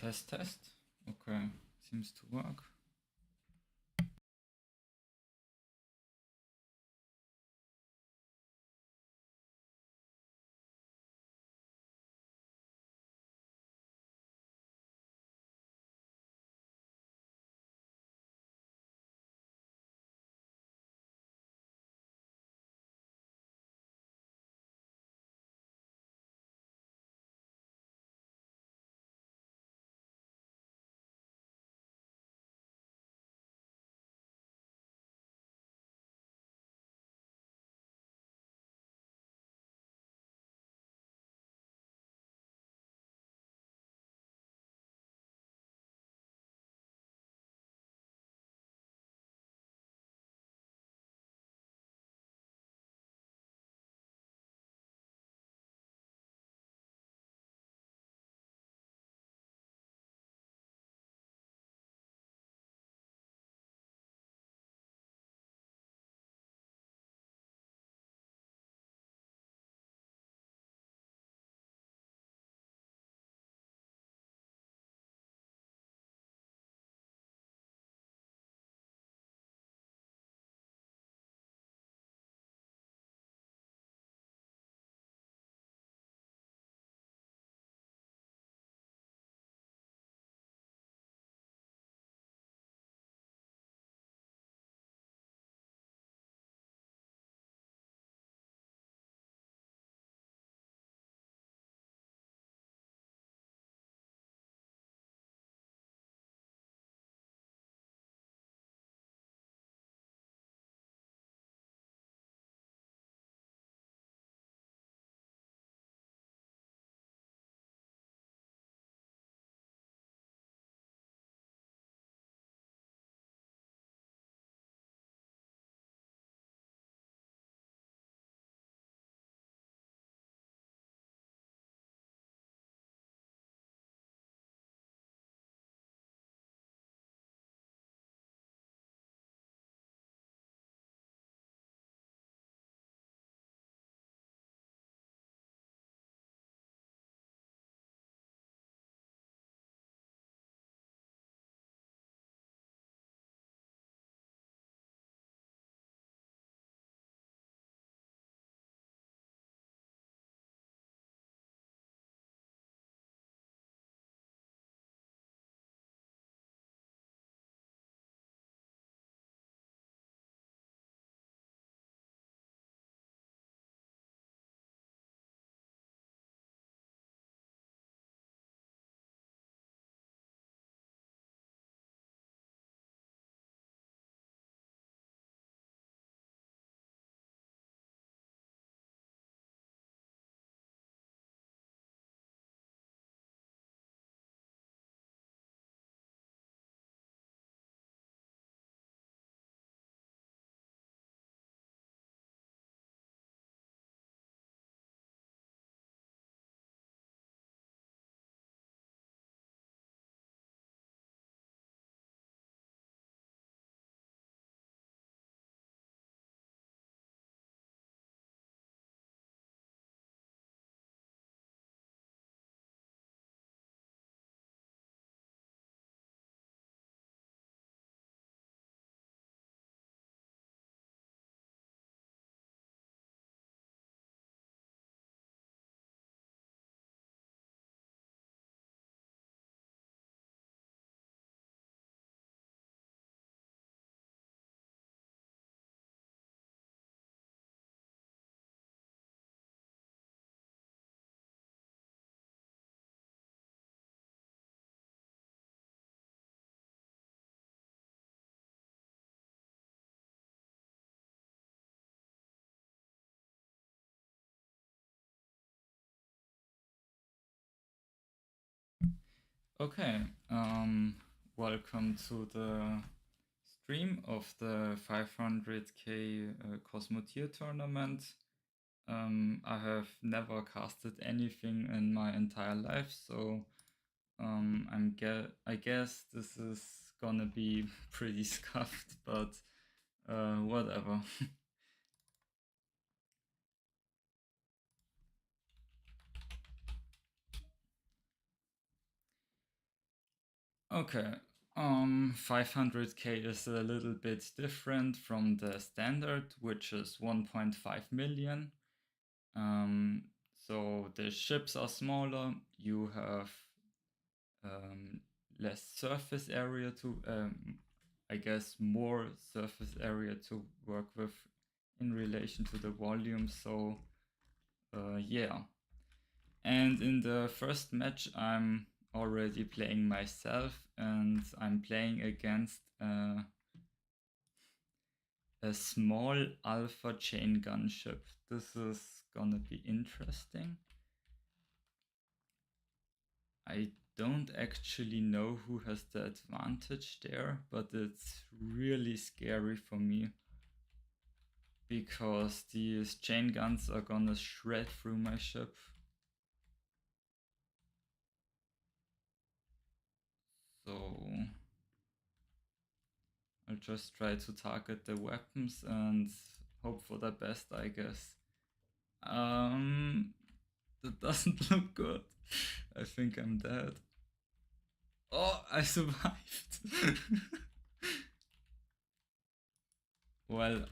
Test, test. Okay, seems to work. Okay, welcome to the stream of the 500k Cosmoteer tournament. I have never casted anything in my entire life, so I guess this is gonna be pretty scuffed, but whatever. Okay. 500k is a little bit different from the standard, which is 1.5 million. Um, so the ships are smaller. You have um, less surface area to, I guess, more surface area to work with in relation to the volume. So, yeah. And in the first match, I'm already playing myself, and I'm playing against a small alpha chain gunship. This is gonna be interesting. I don't actually know who has the advantage there, but it's really scary for me because these chain guns are gonna shred through my ship. So I'll just try to target the weapons and hope for the best, I guess. That doesn't look good. I think I'm dead. Oh, I survived. Well,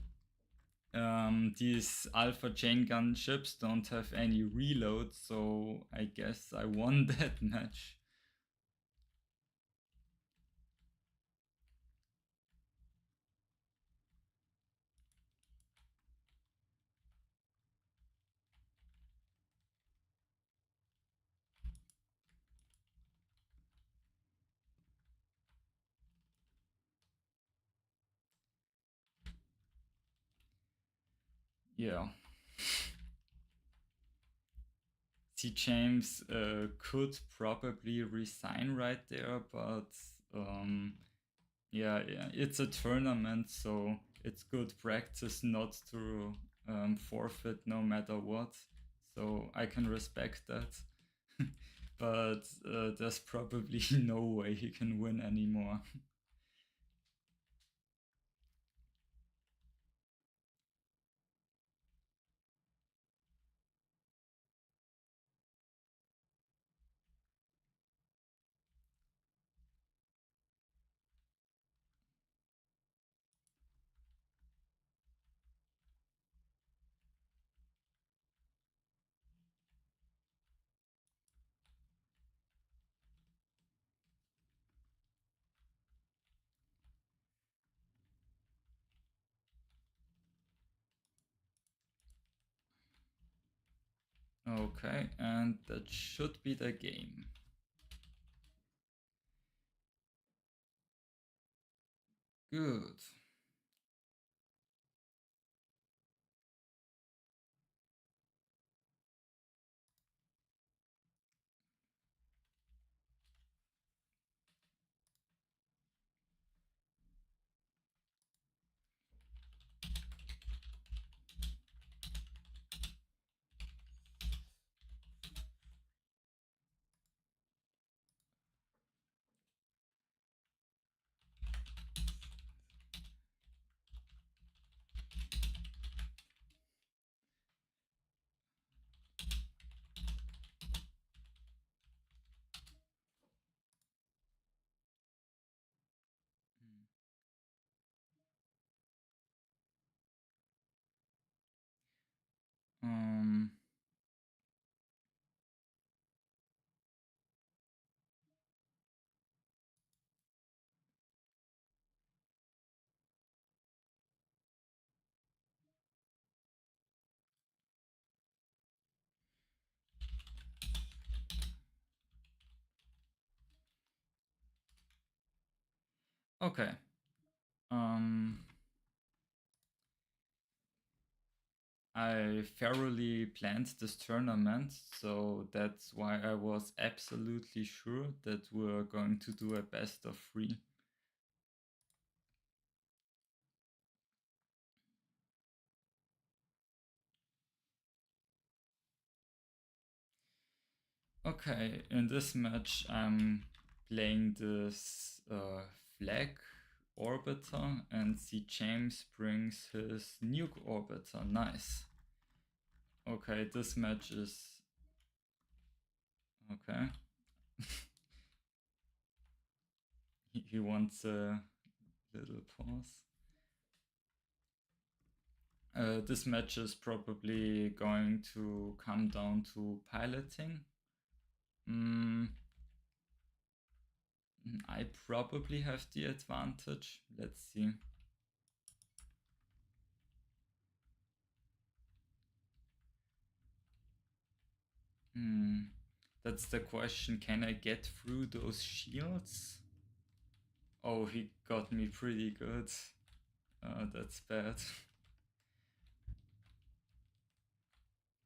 these alpha chain gun ships don't have any reload, so I guess I won that match. Yeah. C. James could probably resign right there, but yeah, it's a tournament, so it's good practice not to forfeit no matter what. So I can respect that. But there's probably no way he can win anymore. Okay, and that should be the game. Good. Um, okay. Um, I thoroughly planned this tournament, so that's why I was absolutely sure that we're going to do a best of three. Okay, in this match, I'm playing this flag orbiter, and C. James brings his nuke orbiter. Nice. Okay, this match is okay. he wants a little pause. This match is probably going to come down to piloting. Mm, I probably have the advantage. Let's see. That's the question. Can I get through those shields? Oh, he got me pretty good. That's bad.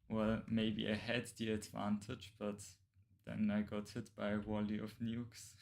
Well, maybe I had the advantage, but then I got hit by a volley of nukes.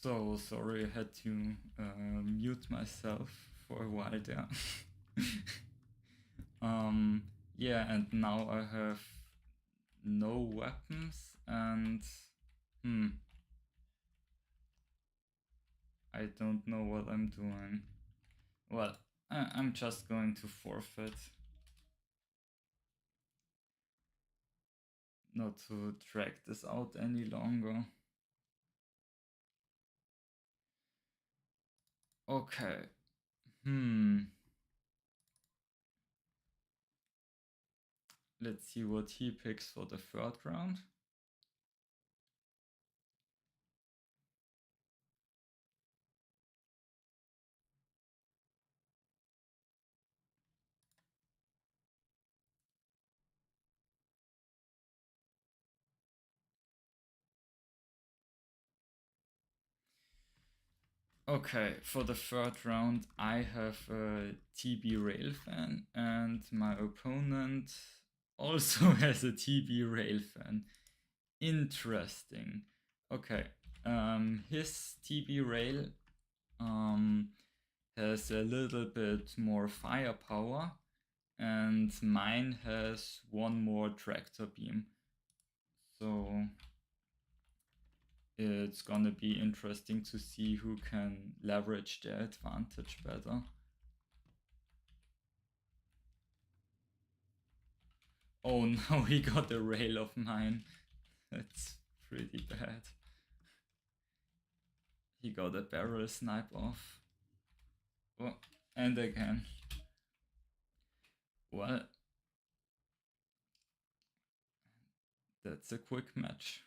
So sorry, I had to mute myself for a while there. um, yeah, and now I have no weapons and I don't know what I'm doing. Well, I'm just going to forfeit. Not to drag this out any longer. Okay. Let's see what he picks for the third round. Okay, for the third round, I have a TB Railfan, and my opponent also has a TB Railfan. Interesting. Okay, his TB Rail has a little bit more firepower, and mine has one more tractor beam. So it's gonna be interesting to see who can leverage their advantage better. Oh no, he got a rail of mine. That's pretty bad. He got a barrel snipe off. Oh, and again. Well, that's a quick match.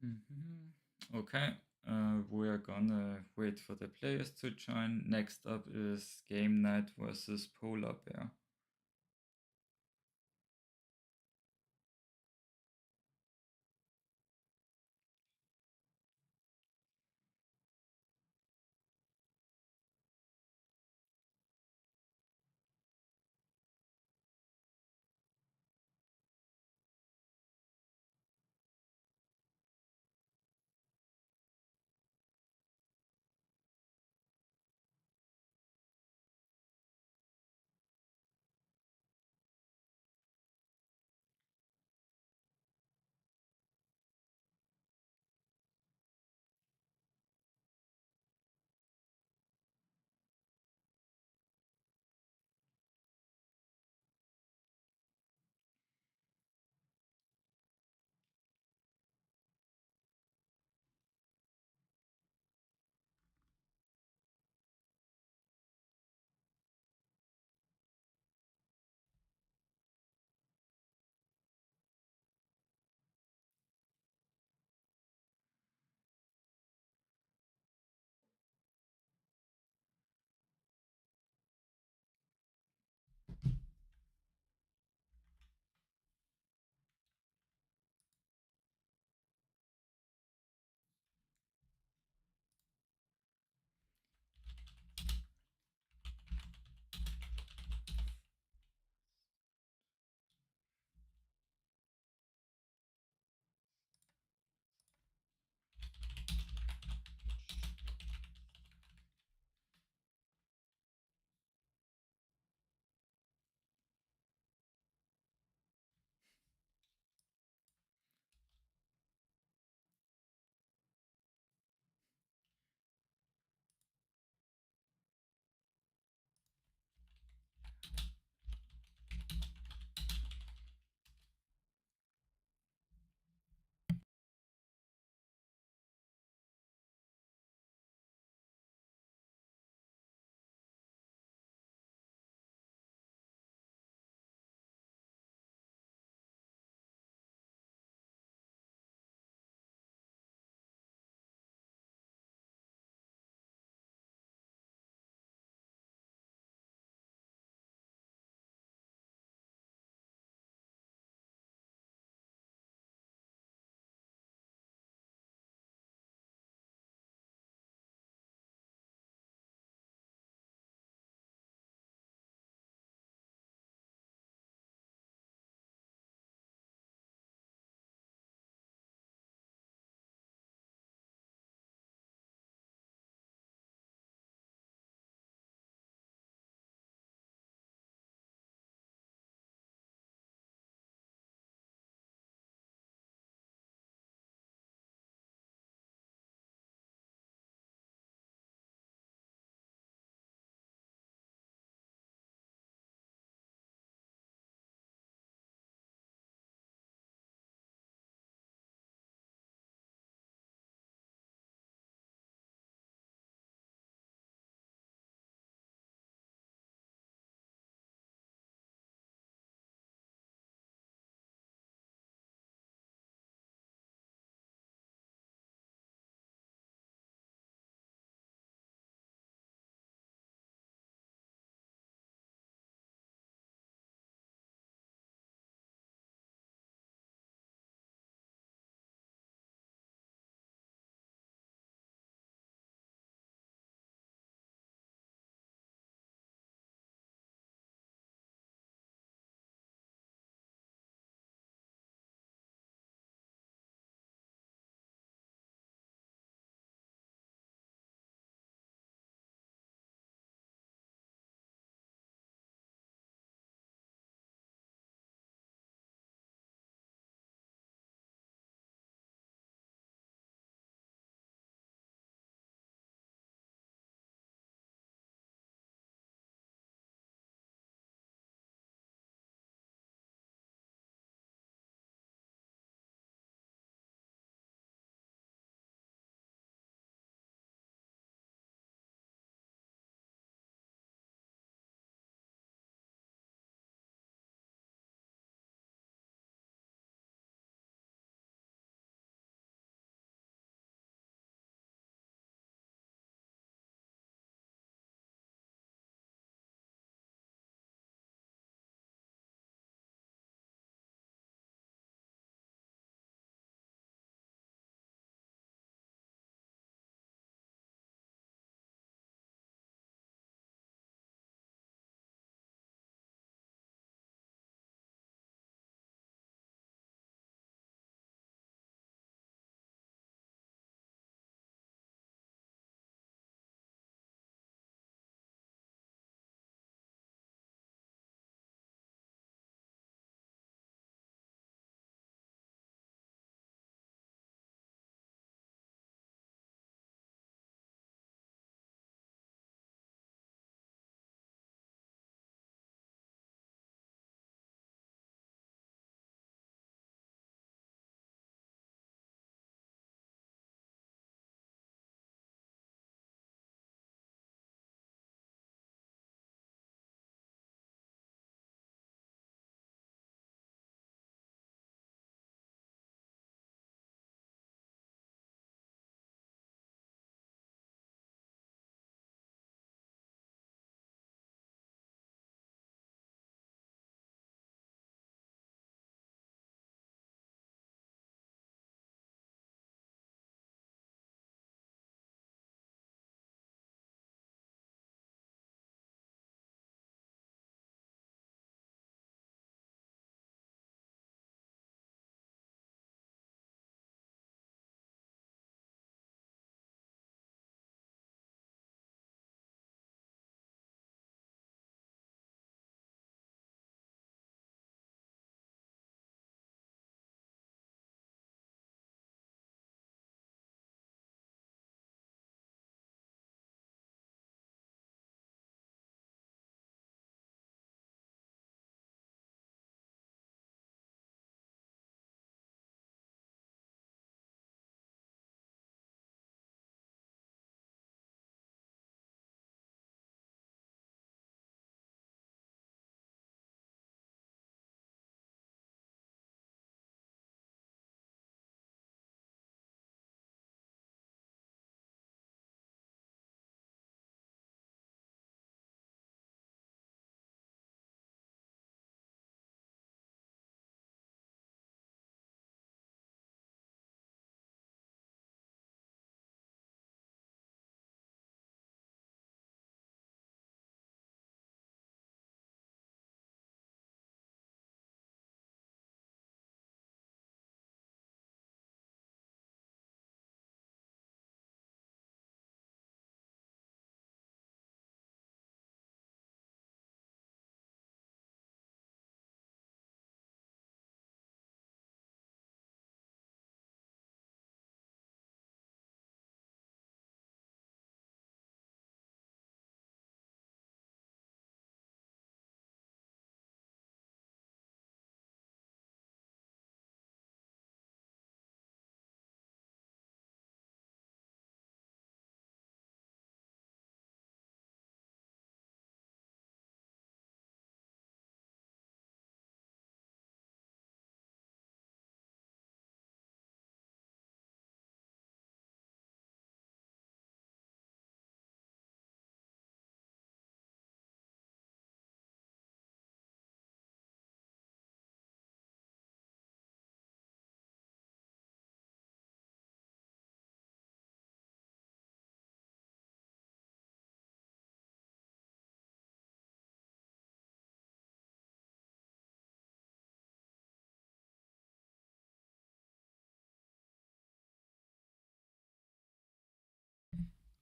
Mhm. Okay, we're gonna wait for the players to join. Next up is Game Night versus Polar Bear.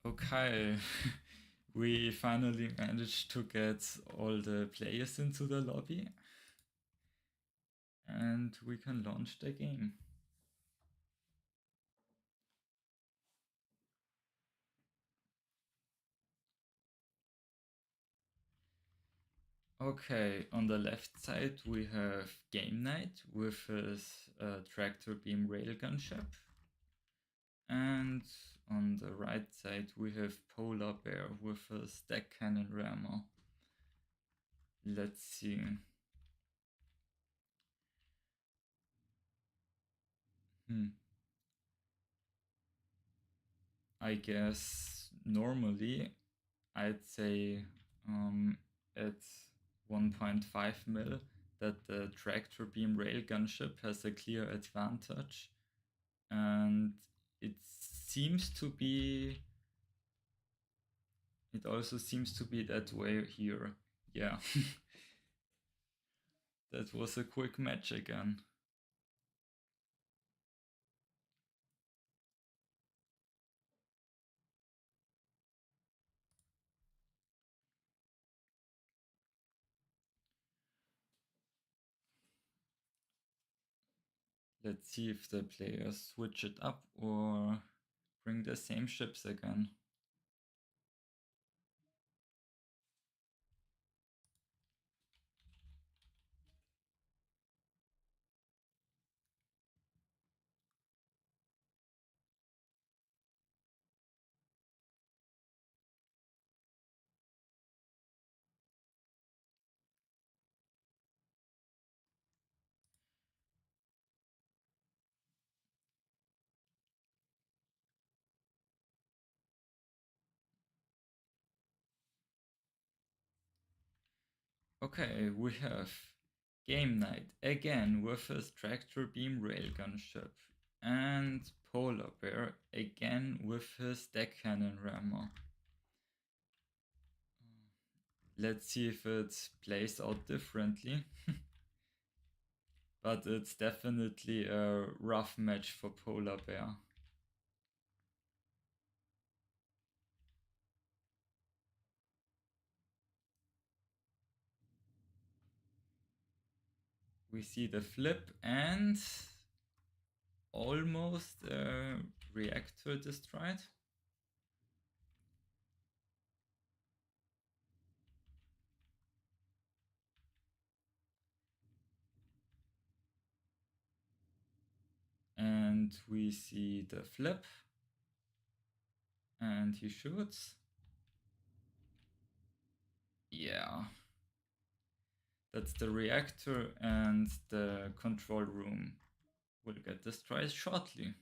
Okay, we finally managed to get all the players into the lobby and we can launch the game. Okay, on the left side we have Game Night with his tractor beam railgun ship. And on the right side we have Polar Bear with a stack cannon rammer. Let's see. I guess normally I'd say at 1.5 mil that the tractor beam railgun ship has a clear advantage, and it seems to be. It also seems to be that way here. Yeah, that was a quick match again. Let's see if the players switch it up or bring the same ships again. Okay, we have Game Night again with his tractor beam railgun ship, and Polar Bear again with his deck cannon rammer. Let's see if it plays out differently. But it's definitely a rough match for Polar Bear. We see the flip and almost a reactor destroyed. And we see the flip. And he shoots. Yeah. That's the reactor, and the control room will get destroyed shortly.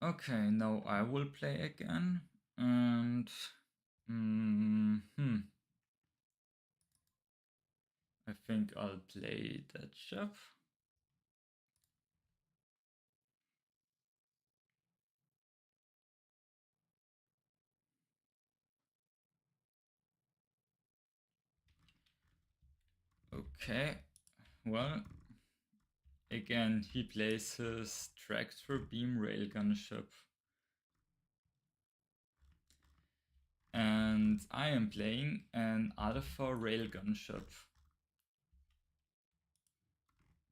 Okay, now I will play again, and I think I'll play that ship. Okay, well, again he plays his tractor beam railgun ship. And I am playing an alpha railgun ship.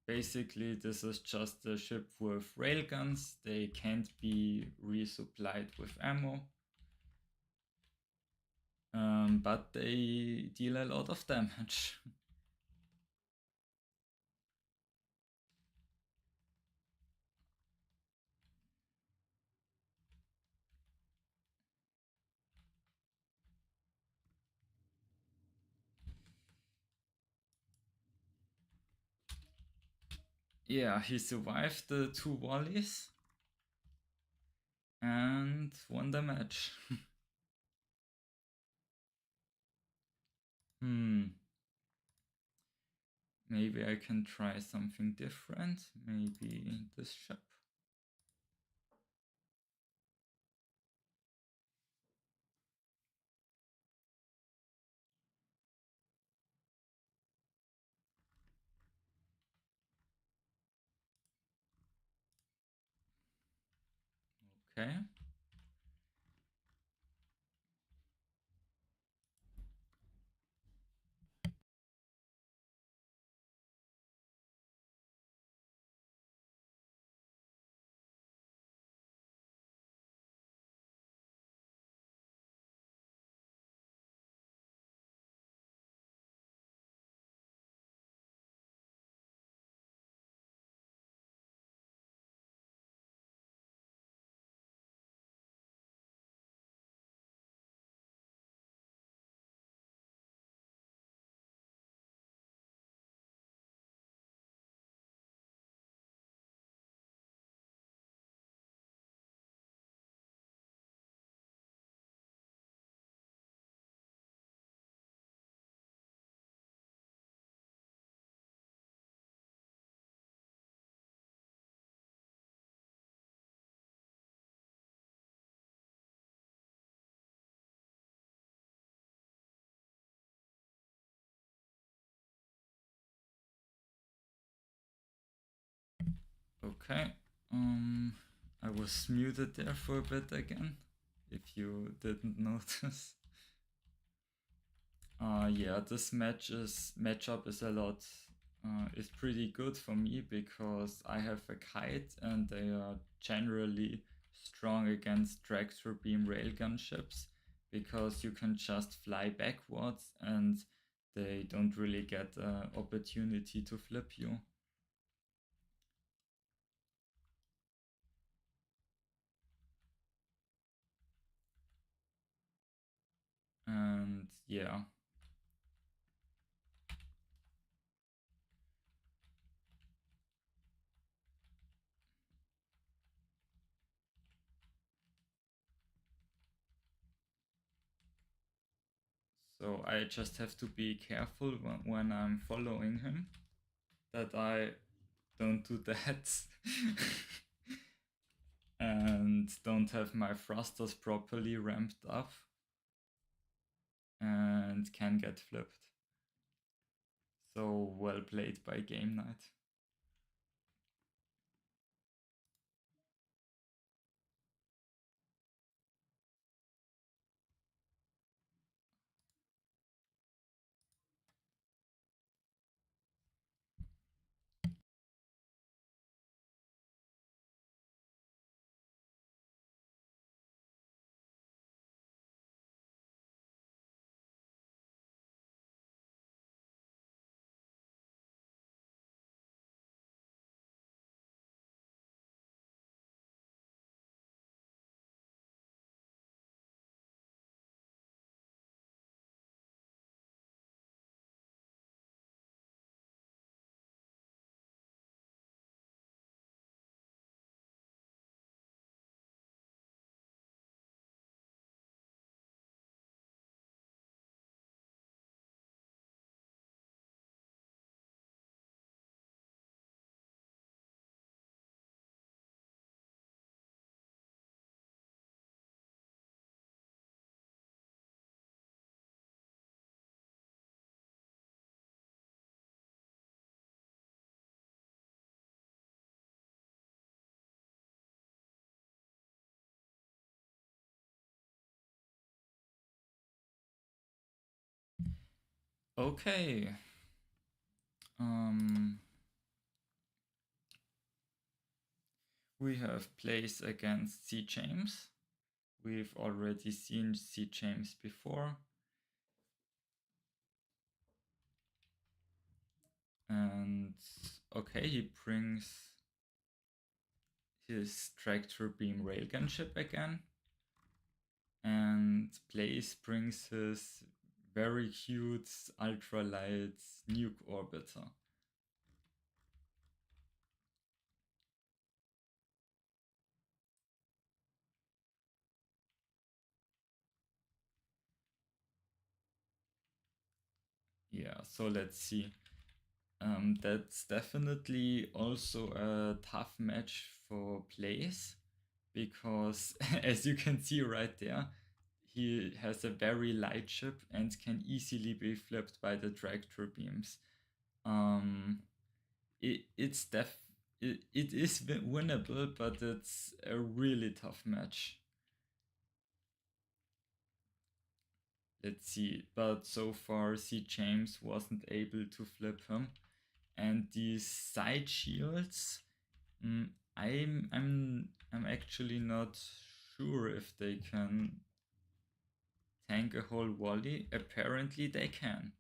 Basically, this is just a ship with railguns. They can't be resupplied with ammo. But they deal a lot of damage. Yeah, he survived the two volleys. and won the match. Maybe I can try something different. Maybe this ship. Okay. Okay. I was muted there for a bit again, if you didn't notice. Yeah, this matchup is a lot is pretty good for me because I have a kite and they are generally strong against tractor beam railgun ships because you can just fly backwards and they don't really get an opportunity to flip you. And yeah. So I just have to be careful when I'm following him that I don't do that and don't have my thrusters properly ramped up and can get flipped. So well played by Game Night. Okay. Um, we have plays against C. James. We've already seen C. James before. And okay, he brings his tractor beam railgun ship again. And Blaze brings his very cute ultralight nuke orbiter. Yeah, so let's see. That's definitely also a tough match for Blaze because, as you can see right there, he has a very light ship and can easily be flipped by the tractor beams. Um, it's it is winnable, but it's a really tough match. Let's see, but so far C James wasn't able to flip him, and these side shields, mm, I'm actually not sure if they can tank a whole volley. Apparently they can.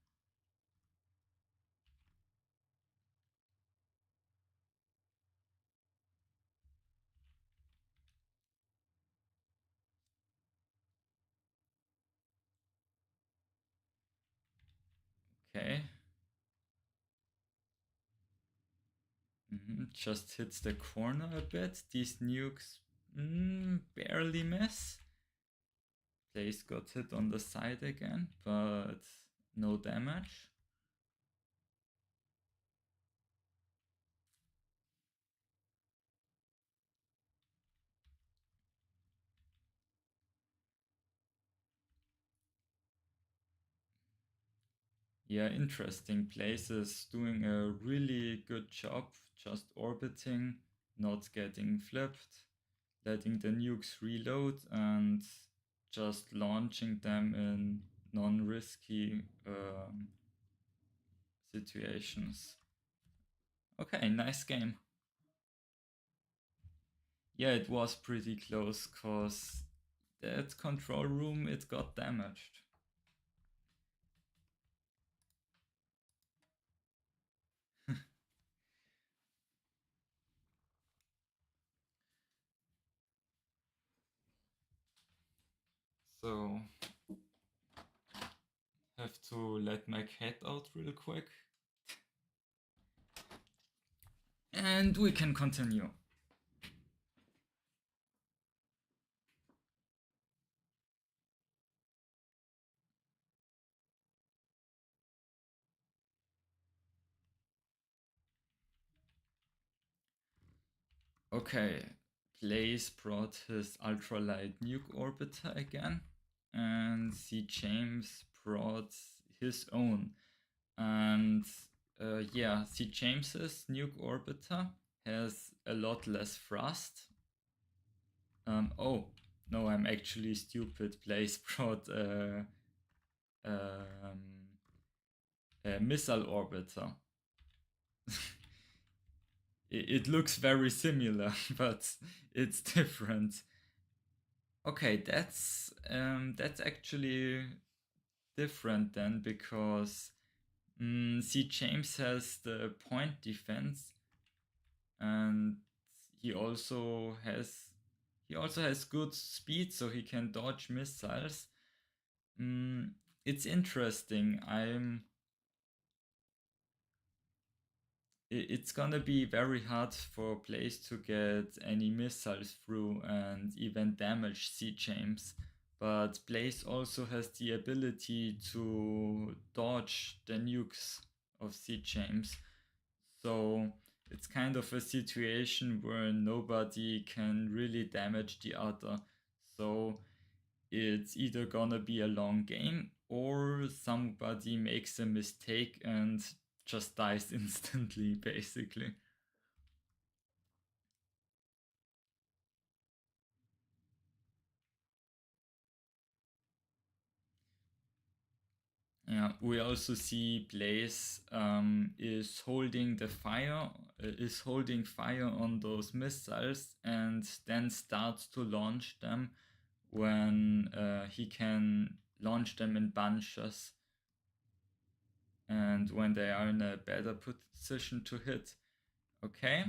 Okay. Just hits the corner a bit. These nukes barely miss. Blaze got hit on the side again, but no damage. Yeah, interesting. Blaze is doing a really good job just orbiting, not getting flipped, letting the nukes reload, and just launching them in non-risky situations. Okay, nice game. Yeah, it was pretty close because that control room, it got damaged. So, have to let my cat out real quick. And we can continue. Okay, Blaze brought his ultralight nuke orbiter again, and C. James brought his own. And yeah, C. James's nuke orbiter has a lot less thrust. Oh, no, I'm actually stupid. Blaze brought a missile orbiter. It looks very similar, but it's different. Okay, that's actually different then because C James has the point defense, and he also has he also has good speed, so he can dodge missiles. Mm, it's interesting. It's gonna be very hard for Blaze to get any missiles through and even damage C James. But Blaze also has the ability to dodge the nukes of C James. So it's kind of a situation where nobody can really damage the other. So it's either gonna be a long game or somebody makes a mistake and just dies instantly, basically. Yeah, we also see Blaze is holding fire on those missiles and then starts to launch them when he can launch them in bunches and when they are in a better position to hit. Okay,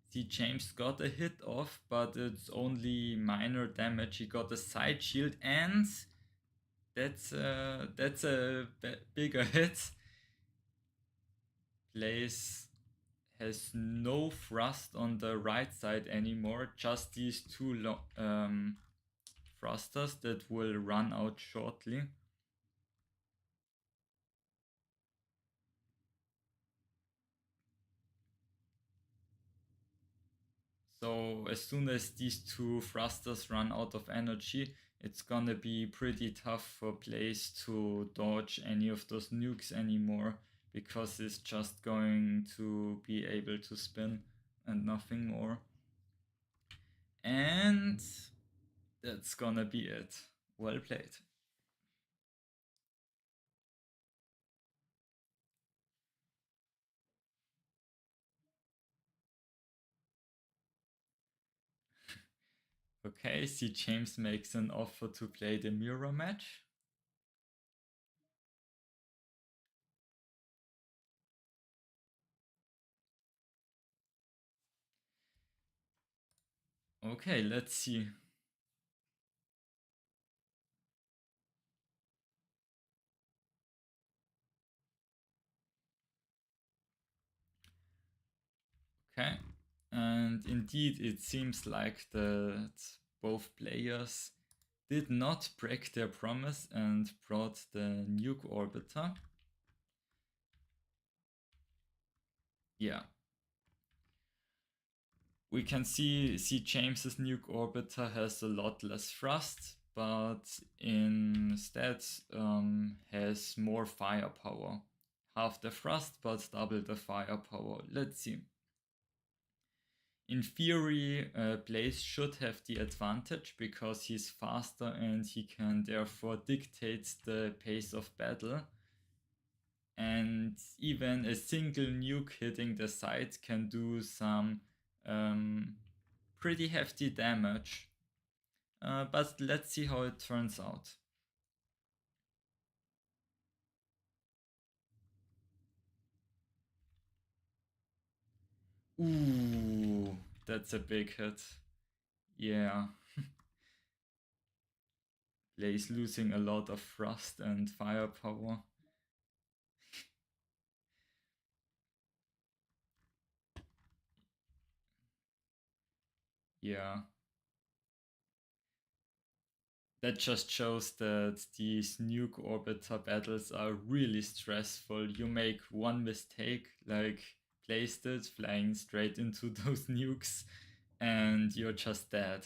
see James got a hit off, but it's only minor damage. He got a side shield, and that's a bigger hit. Blaze has no thrust on the right side anymore. Just these two thrusters that will run out shortly. So as soon as these two thrusters run out of energy, it's gonna be pretty tough for Blaze to dodge any of those nukes anymore, because it's just going to be able to spin and nothing more. And that's gonna be it. Well played. Okay, see James makes an offer to play the mirror match. Okay, let's see. Okay, and indeed it seems like that both players did not break their promise and brought the nuke orbiter. Yeah. We can see James's nuke orbiter has a lot less thrust, but instead has more firepower. Half the thrust, but double the firepower. Let's see. In theory, Blaze should have the advantage because he's faster and he can therefore dictate the pace of battle. And even a single nuke hitting the site can do some pretty hefty damage. But let's see how it turns out. Ooh, that's a big hit. Yeah. Blaze losing a lot of thrust and firepower. Yeah. That just shows that these nuke orbiter battles are really stressful. You make one mistake, like placed it, flying straight into those nukes, and you're just dead.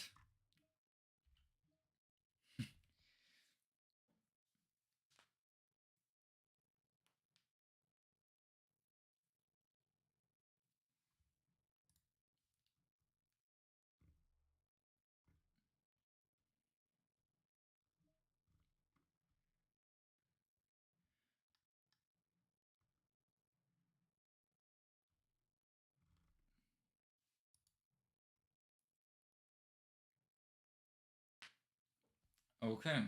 Okay.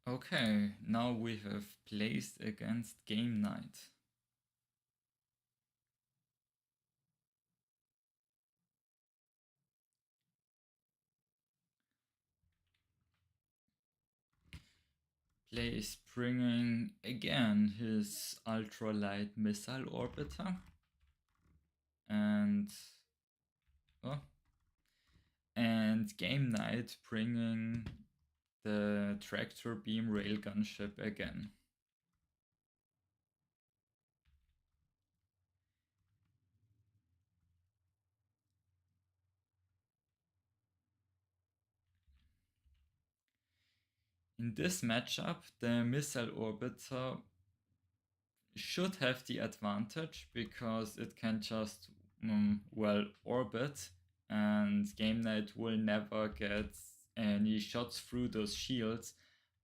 Okay, now we have placed against Game Night. Place bringing again his ultralight missile orbiter and oh, and Game Night bringing the tractor beam railgun ship again. In this matchup, the missile orbiter should have the advantage because it can just well orbit, and Game Night will never get any shots through those shields.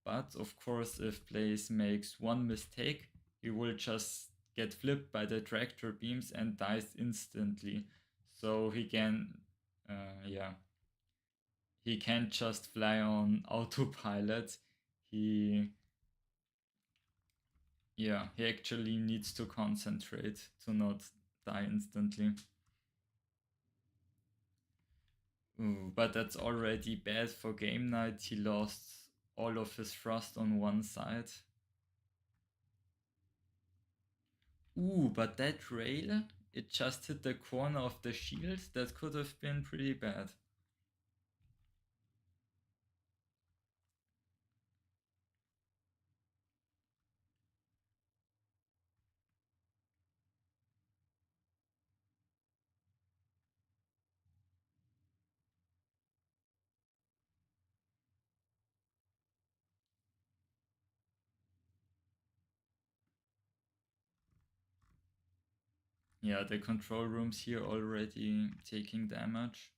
But of course, if Blaze makes one mistake, he will just get flipped by the tractor beams and dies instantly. So yeah, he can't just fly on autopilot. He, yeah, he actually needs to concentrate to not die instantly. Ooh, but that's already bad for game night. He lost all of his thrust on one side. Ooh, but that rail, it just hit the corner of the shield. That could have been pretty bad. Yeah, the control room's here already taking damage.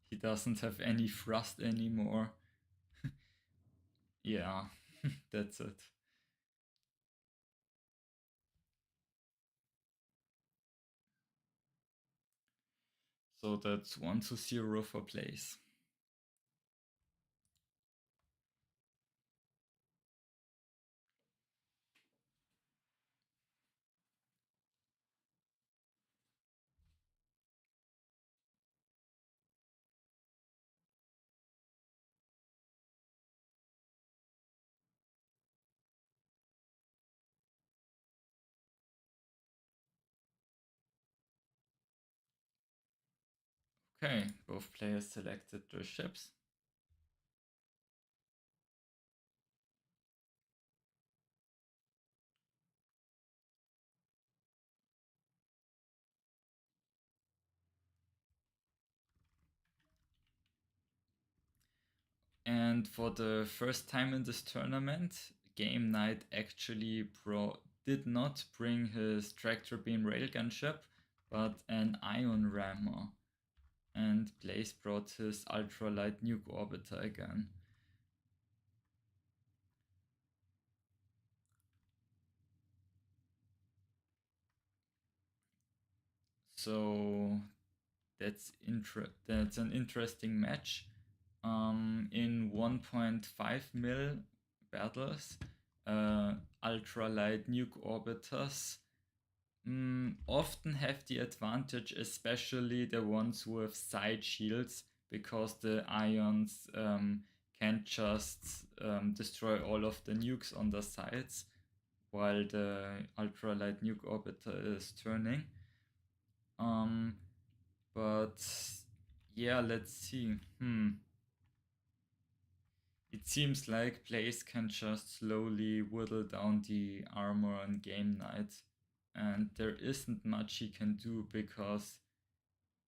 He doesn't have any thrust anymore. Yeah, that's it. So that's 1-0 for Blaze. Okay, both players selected their ships. And for the first time in this tournament, Game Night actually did not bring his tractor beam railgun ship, but an ion rammer. And Blaze brought his ultralight nuke orbiter again. So that's an interesting match. In 1.5 mil battles, ultralight nuke orbiters often have the advantage, especially the ones with side shields, because the ions can't just destroy all of the nukes on the sides while the ultralight nuke orbiter is turning. Um, but yeah, let's see. It seems like Blaze can just slowly whittle down the armor on game night, and there isn't much he can do because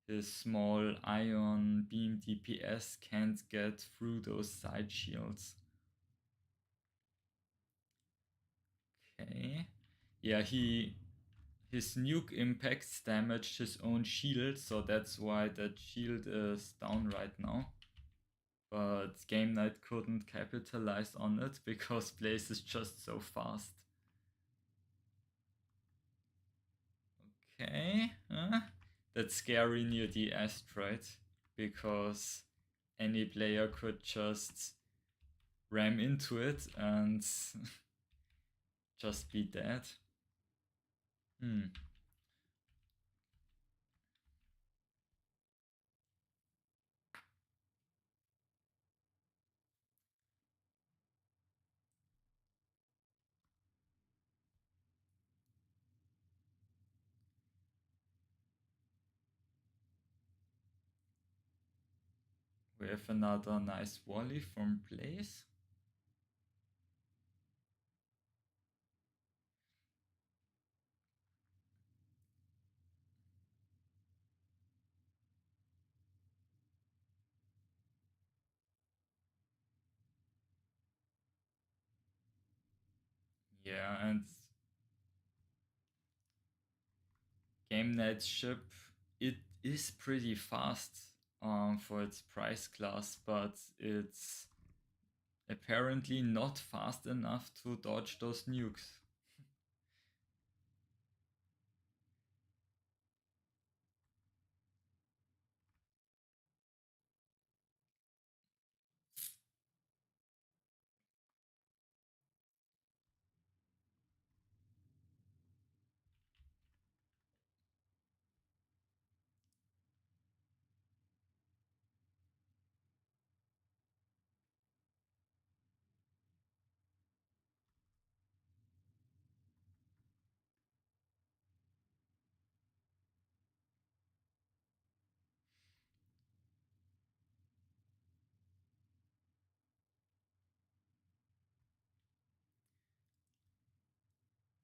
his small ion beam DPS can't get through those side shields. Okay. Yeah, his nuke impacts damaged his own shield, so that's why that shield is down right now. But Game Night couldn't capitalize on it because Blaze is just so fast. Okay, that's scary near the asteroid because any player could just ram into it and just be dead. Hmm. We have another nice volley from Blaze. Yeah, and Game Night's ship, it is pretty fast for its price class, but it's apparently not fast enough to dodge those nukes.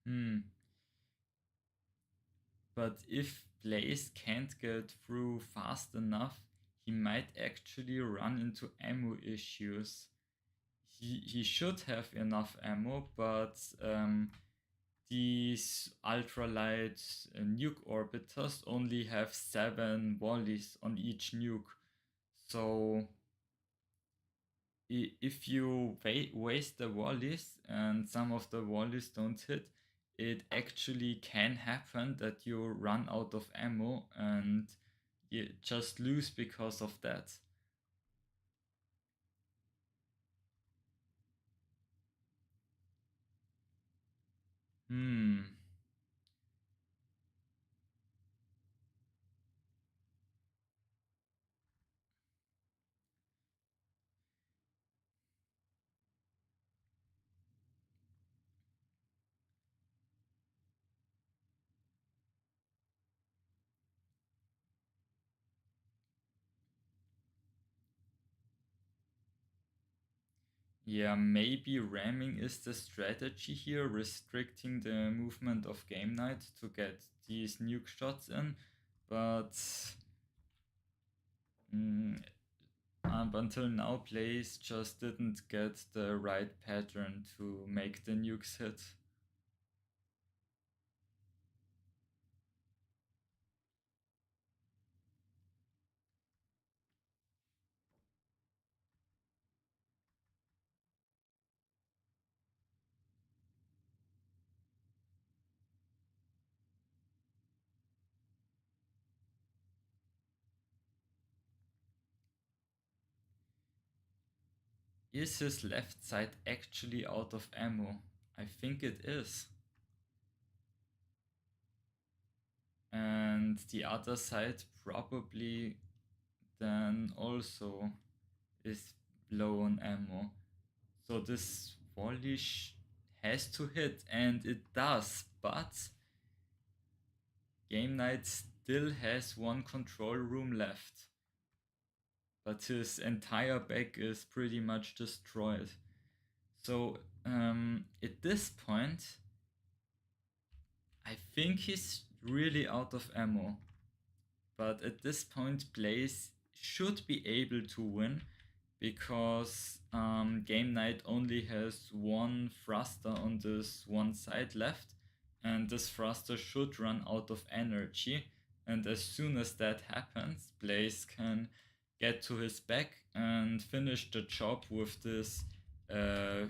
Hmm. But if Blaze can't get through fast enough, he might actually run into ammo issues. He should have enough ammo, but these ultralight nuke orbiters only have 7 volleys on each nuke. So if you waste the volleys and some of the volleys don't hit, it actually can happen that you run out of ammo and you just lose because of that. Hmm. Yeah, maybe ramming is the strategy here, restricting the movement of Game Night to get these nuke shots in. But mm, up until now, Blaze just didn't get the right pattern to make the nukes hit. Is his left side actually out of ammo? I think it is. And the other side probably then also is low on ammo. So this volley has to hit, and it does, but Game Night still has one control room left. But his entire back is pretty much destroyed. So at this point, I think he's really out of ammo. But at this point, Blaze should be able to win because Game Night only has one thruster on this one side left, and this thruster should run out of energy. And as soon as that happens, Blaze can get to his back and finish the job with this uh,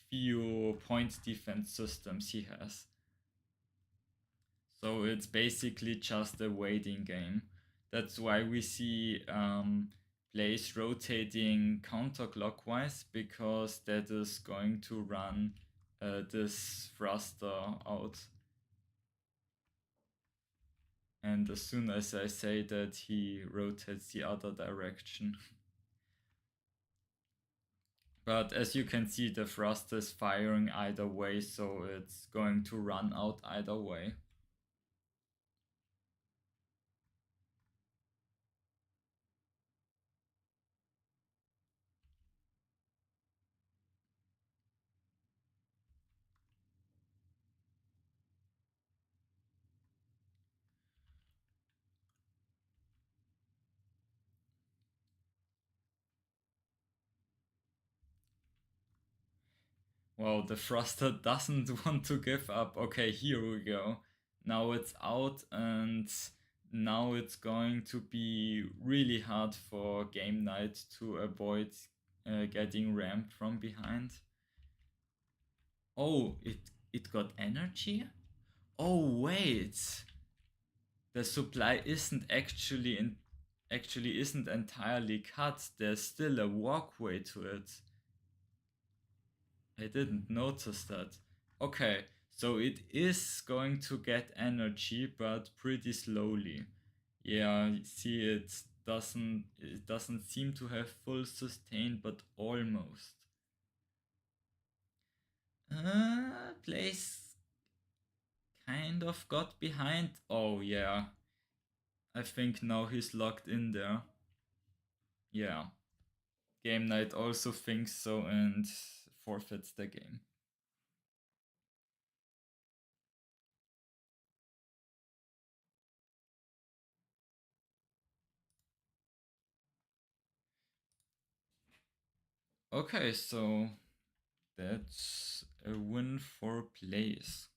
few point defense systems he has. So it's basically just a waiting game. That's why we see plays rotating counterclockwise, because that is going to run this thruster out. And as soon as I say that, he rotates the other direction. But as you can see, the thruster is firing either way, so it's going to run out either way. Well, the thruster doesn't want to give up. Okay, here we go. Now it's out, and now it's going to be really hard for Game Night to avoid getting rammed from behind. Oh, it got energy? Oh wait, the supply actually isn't entirely cut. There's still a walkway to it. I didn't notice that. Okay, so it is going to get energy, but pretty slowly. Yeah, see, it doesn't seem to have full sustain, but almost. Place kind of got behind. Oh yeah, I think now he's locked in there. Yeah, Game Night also thinks so and forfeits the game. Okay, so that's a win for place.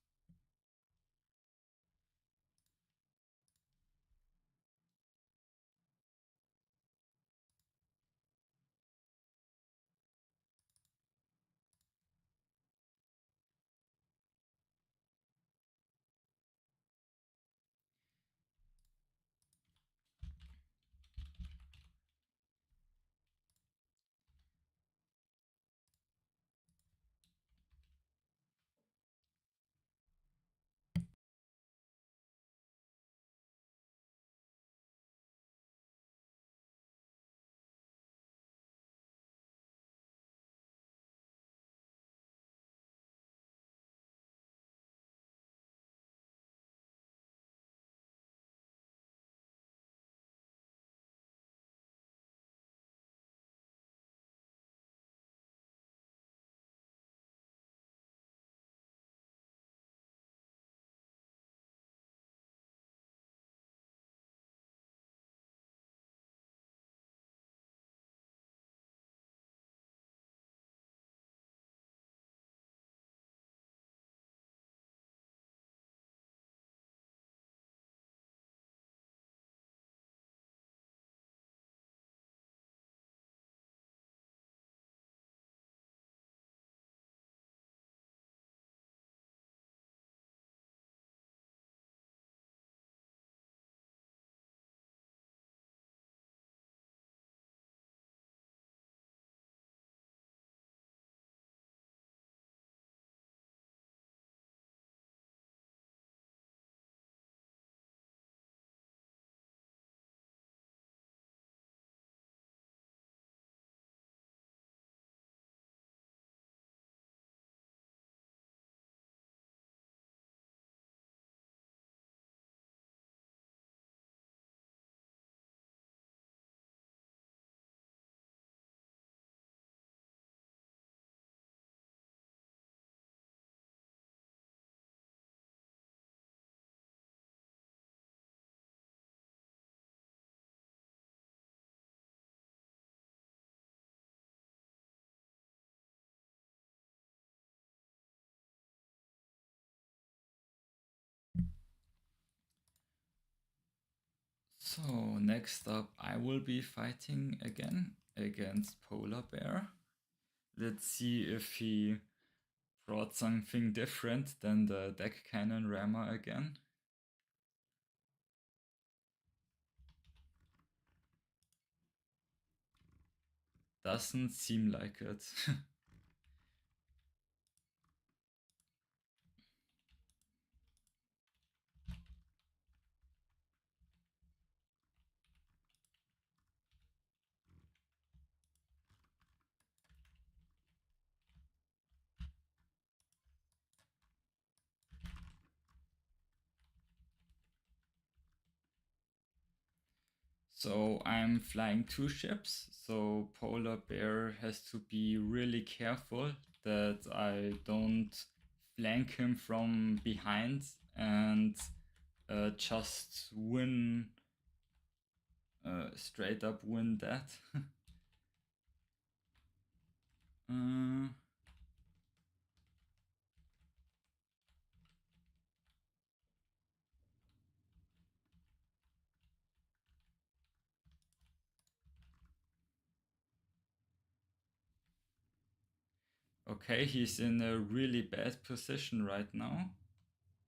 So next up, I will be fighting again against Polar Bear. Let's see if he brought something different than the deck cannon rammer again. Doesn't seem like it. So I'm flying two ships, so Polar Bear has to be really careful that I don't flank him from behind and just straight up win that. uh, Okay, he's in a really bad position right now,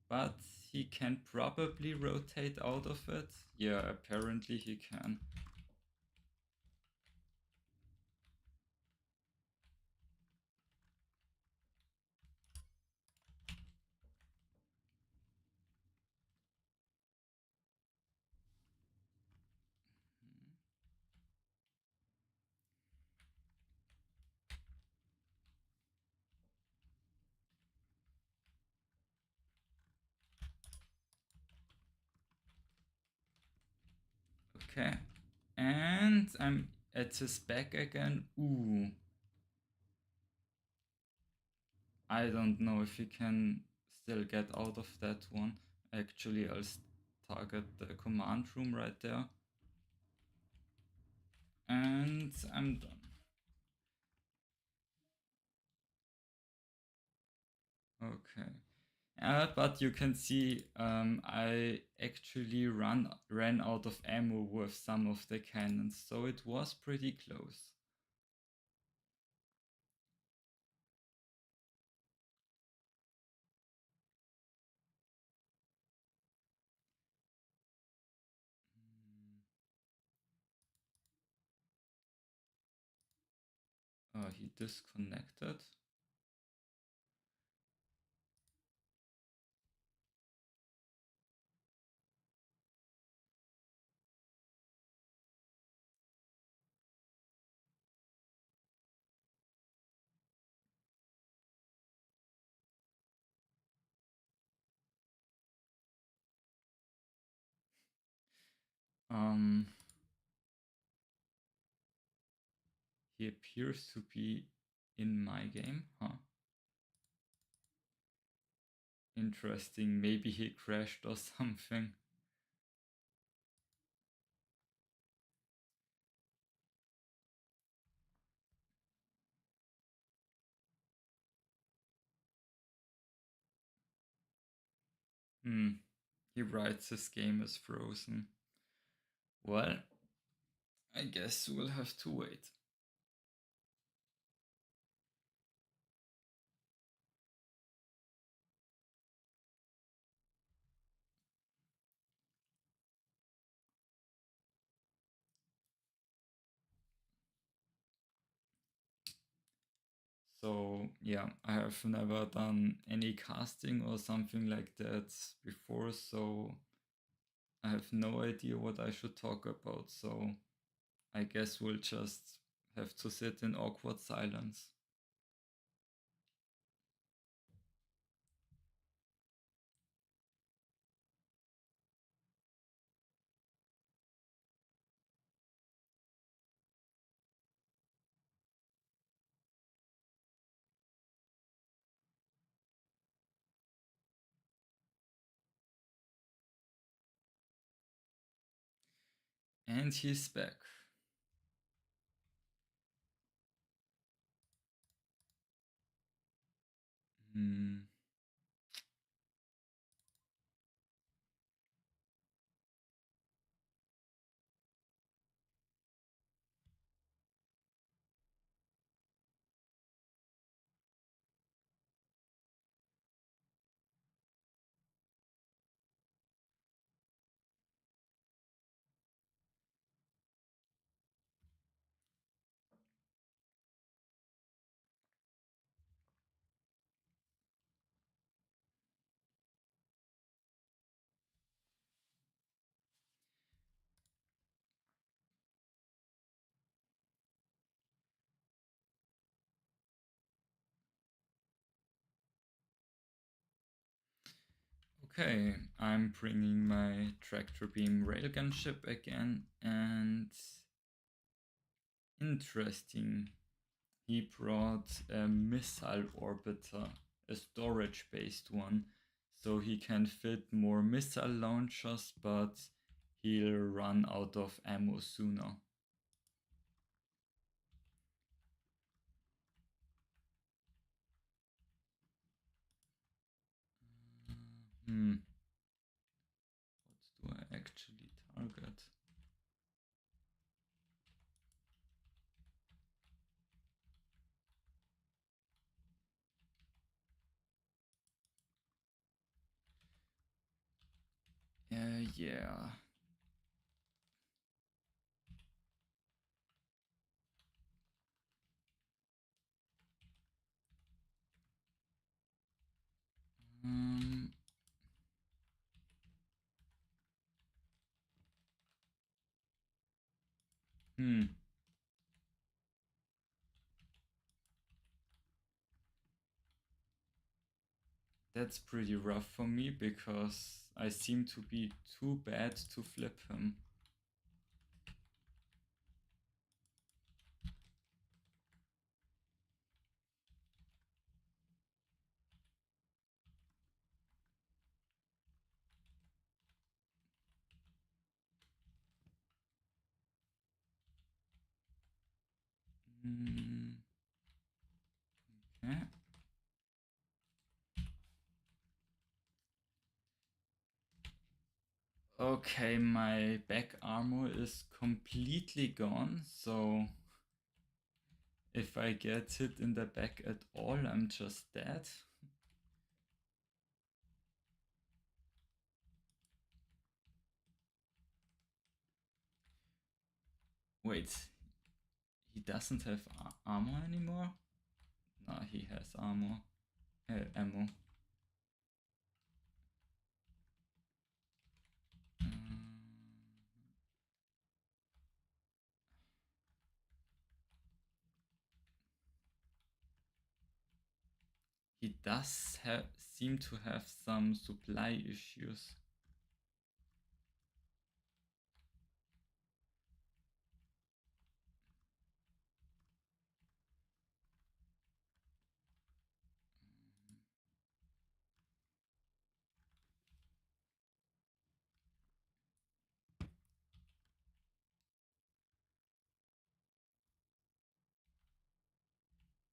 but he can probably rotate out of it. Yeah, apparently he can. Okay, and I'm at his back again. Ooh, I don't know if he can still get out of that one. Actually, I'll target the command room right there. And I'm done. Okay. But you can see I actually ran out of ammo with some of the cannons, so it was pretty close. He disconnected. Um, he appears to be in my game, huh? Interesting. Maybe he crashed or something. Hmm. He writes his game is frozen. Well, I guess we'll have to wait. So yeah, I have never done any casting or something like that before, so I have no idea what I should talk about. So I guess we'll just have to sit in awkward silence. And he's back. Hmm. Okay, I'm bringing my tractor beam railgun ship again, and interesting. He brought a missile orbiter, a storage based one, so he can fit more missile launchers, but he'll run out of ammo sooner. Hmm, what do I actually target? Yeah. Um, hmm. That's pretty rough for me because I seem to be too bad to flip him. Mm, okay. Okay, my back armor is completely gone, so if I get hit in the back at all, I'm just dead. Wait, he doesn't have armor anymore? No, he has armor. Ammo. He does seem to have some supply issues.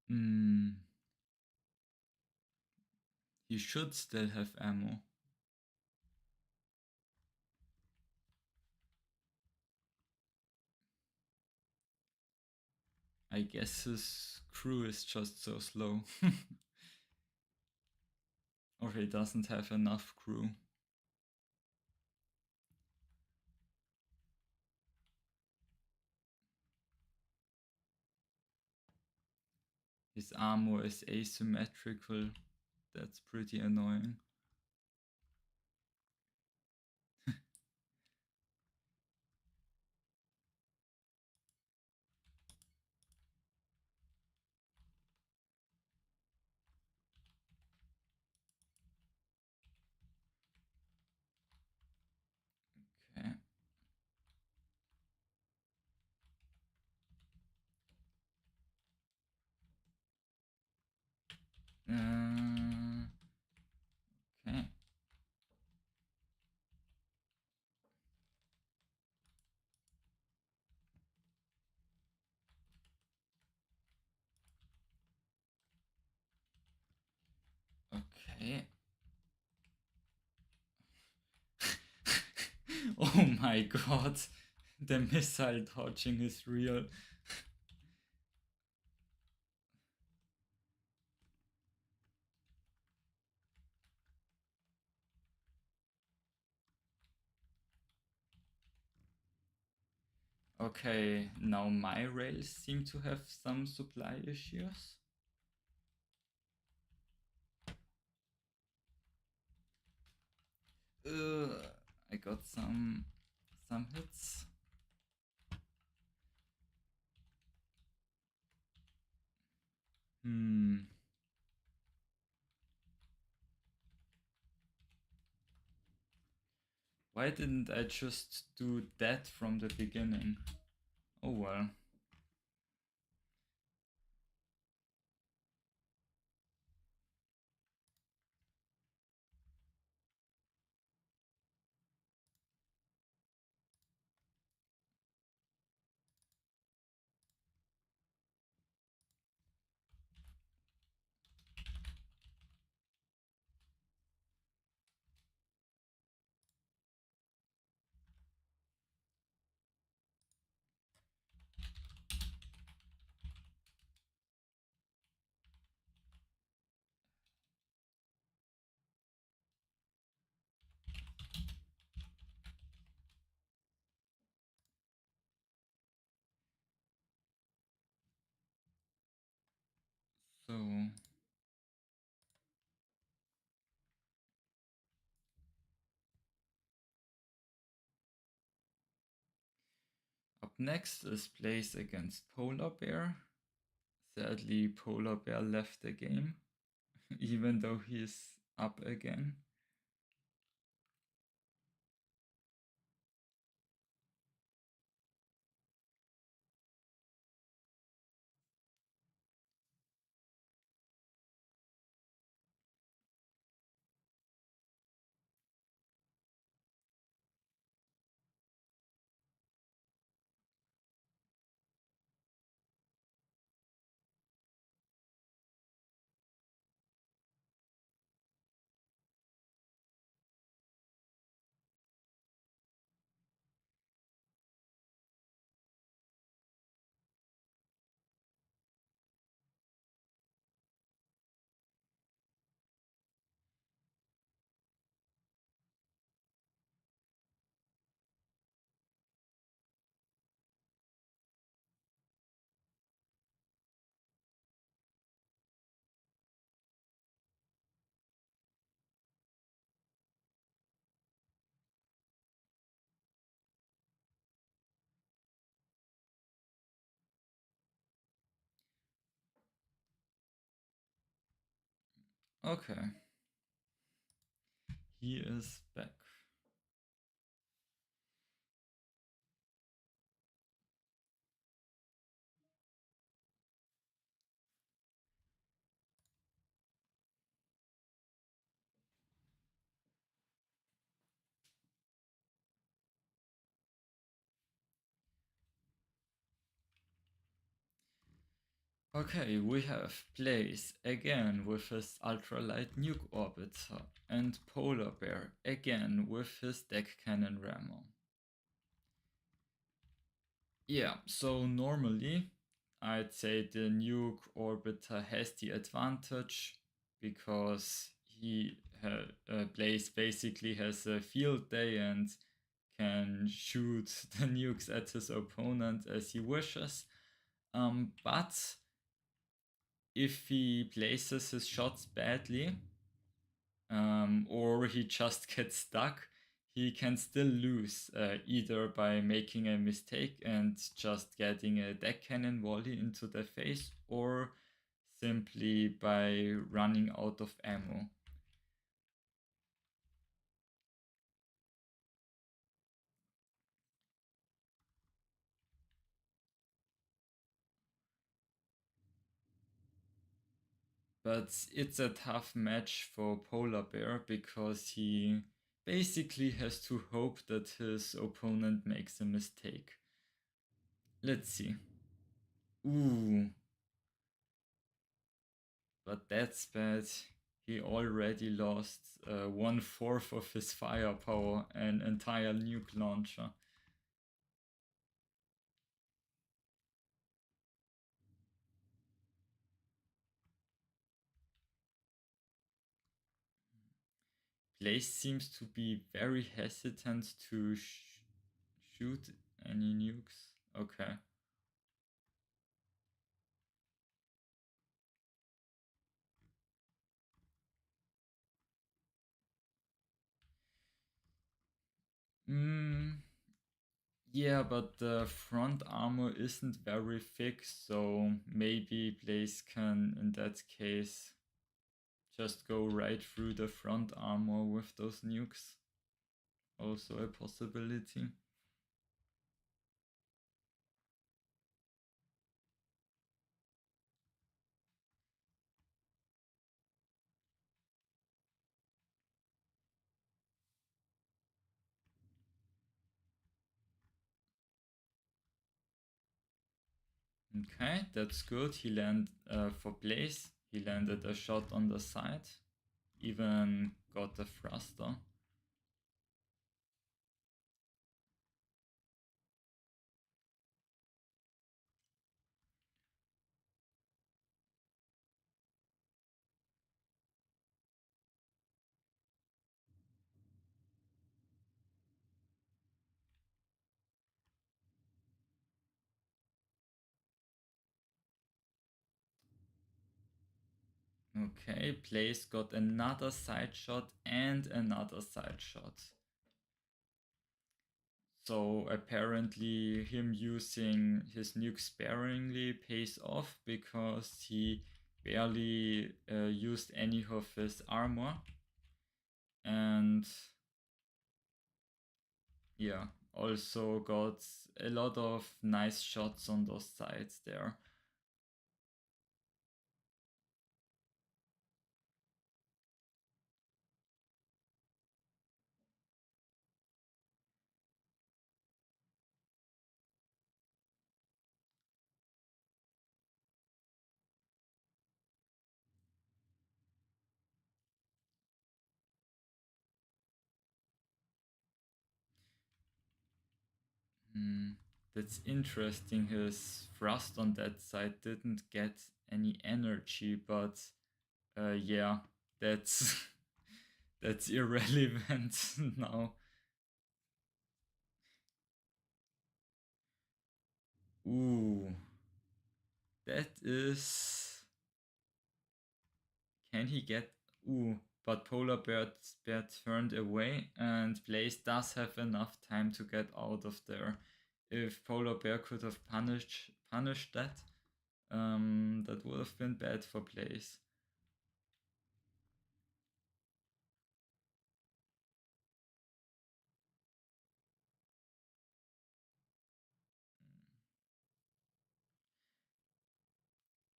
Hmm. He should still have ammo. I guess his crew is just so slow. Or he doesn't have enough crew. His armor is asymmetrical. That's pretty annoying. Okay. Okay. Okay. Oh my god. The missile dodging is real. Okay, now my rails seem to have some supply issues. I got some hits. Hmm. Why didn't I just do that from the beginning? Oh well. next is Blaze against Polar Bear. Sadly, Polar Bear left the game, even though he's up again. Okay, he is back. Okay, we have Blaze again with his ultralight nuke orbiter, and Polar Bear again with his deck cannon rammer. Yeah, so normally I'd say the nuke orbiter has the advantage because Blaze basically has a field day and can shoot the nukes at his opponent as he wishes. But if he places his shots badly, or he just gets stuck, he can still lose either by making a mistake and just getting a deck cannon volley into the face, or simply by running out of ammo. But it's a tough match for Polar Bear because he basically has to hope that his opponent makes a mistake. Let's see. Ooh, but that's bad. He already lost 1/4 of his firepower, an entire nuke launcher. Blaze seems to be very hesitant to shoot any nukes. Okay. Mm, yeah, but the front armor isn't very thick, so maybe Blaze can, in that case, just go right through the front armor with those nukes. Also a possibility. Okay, that's good. He landed for Blaze. He landed a shot on the side. Even got the thruster. Okay, Blaze got another side shot and another side shot. So apparently, him using his nuke sparingly pays off because he barely used any of his armor. And yeah, also got a lot of nice shots on those sides there. Hmm, that's interesting. His thrust on that side didn't get any energy, but yeah, that's that's irrelevant now. Ooh, that is. Can he get? Ooh, but Bear turned away, and Blaze does have enough time to get out of there. If Polar Bear could have punished that, that would have been bad for Blaze.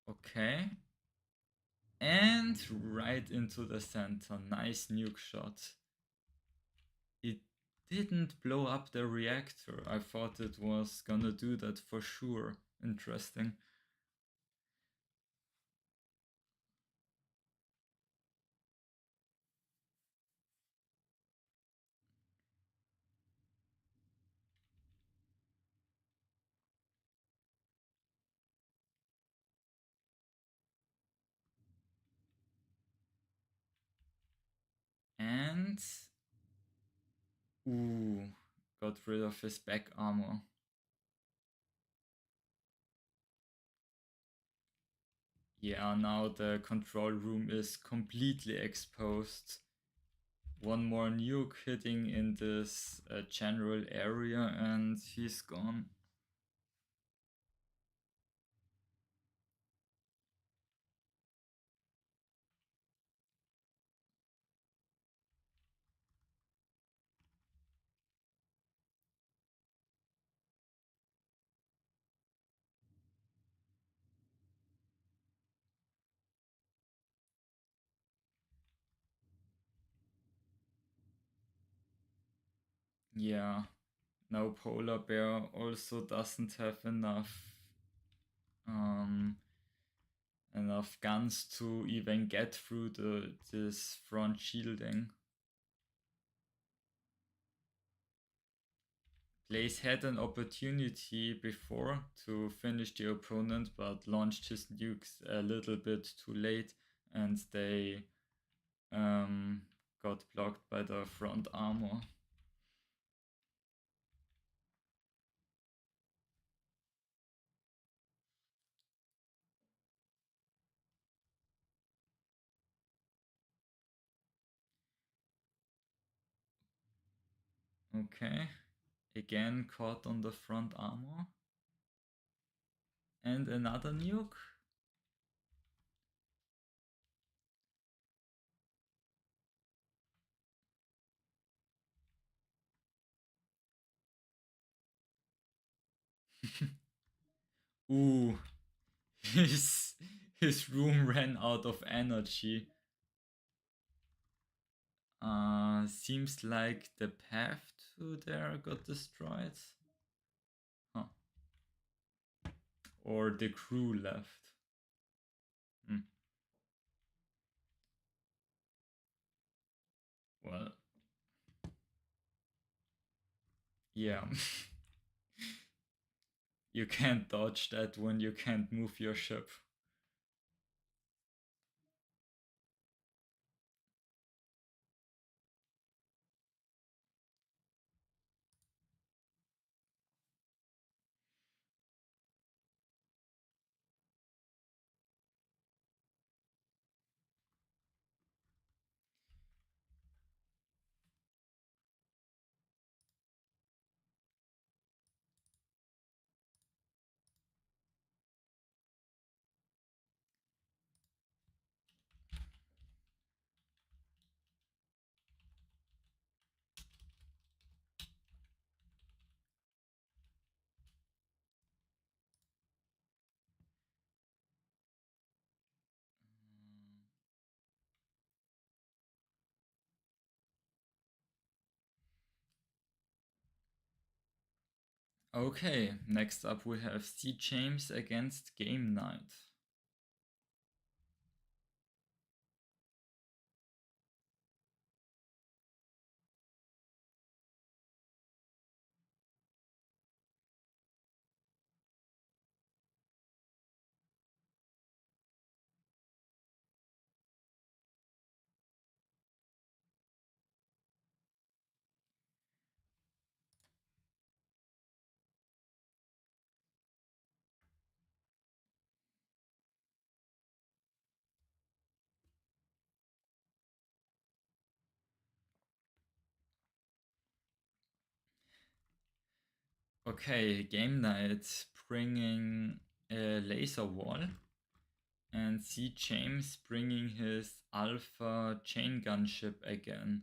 Okay, and right into the center. Nice nuke shot. It didn't blow up the reactor. I thought it was gonna do that for sure. Interesting. And ooh, got rid of his back armor. Yeah, now the control room is completely exposed. One more nuke hitting in this general area and he's gone. Yeah, now Polar Bear also doesn't have um, enough guns to even get through this front shielding. Blaze had an opportunity before to finish the opponent, but launched his nukes a little bit too late, and they um, got blocked by the front armor. Okay, again caught on the front armor. And another nuke. Ooh, his his room ran out of energy. Seems like the path to there got destroyed. Huh. Or the crew left. Hmm. Well, yeah. You can't dodge that when you can't move your ship. Okay, next up we have C. James against Game Night. Okay, Game Night bringing a laser wall, and C. James bringing his Alpha chain gun ship again.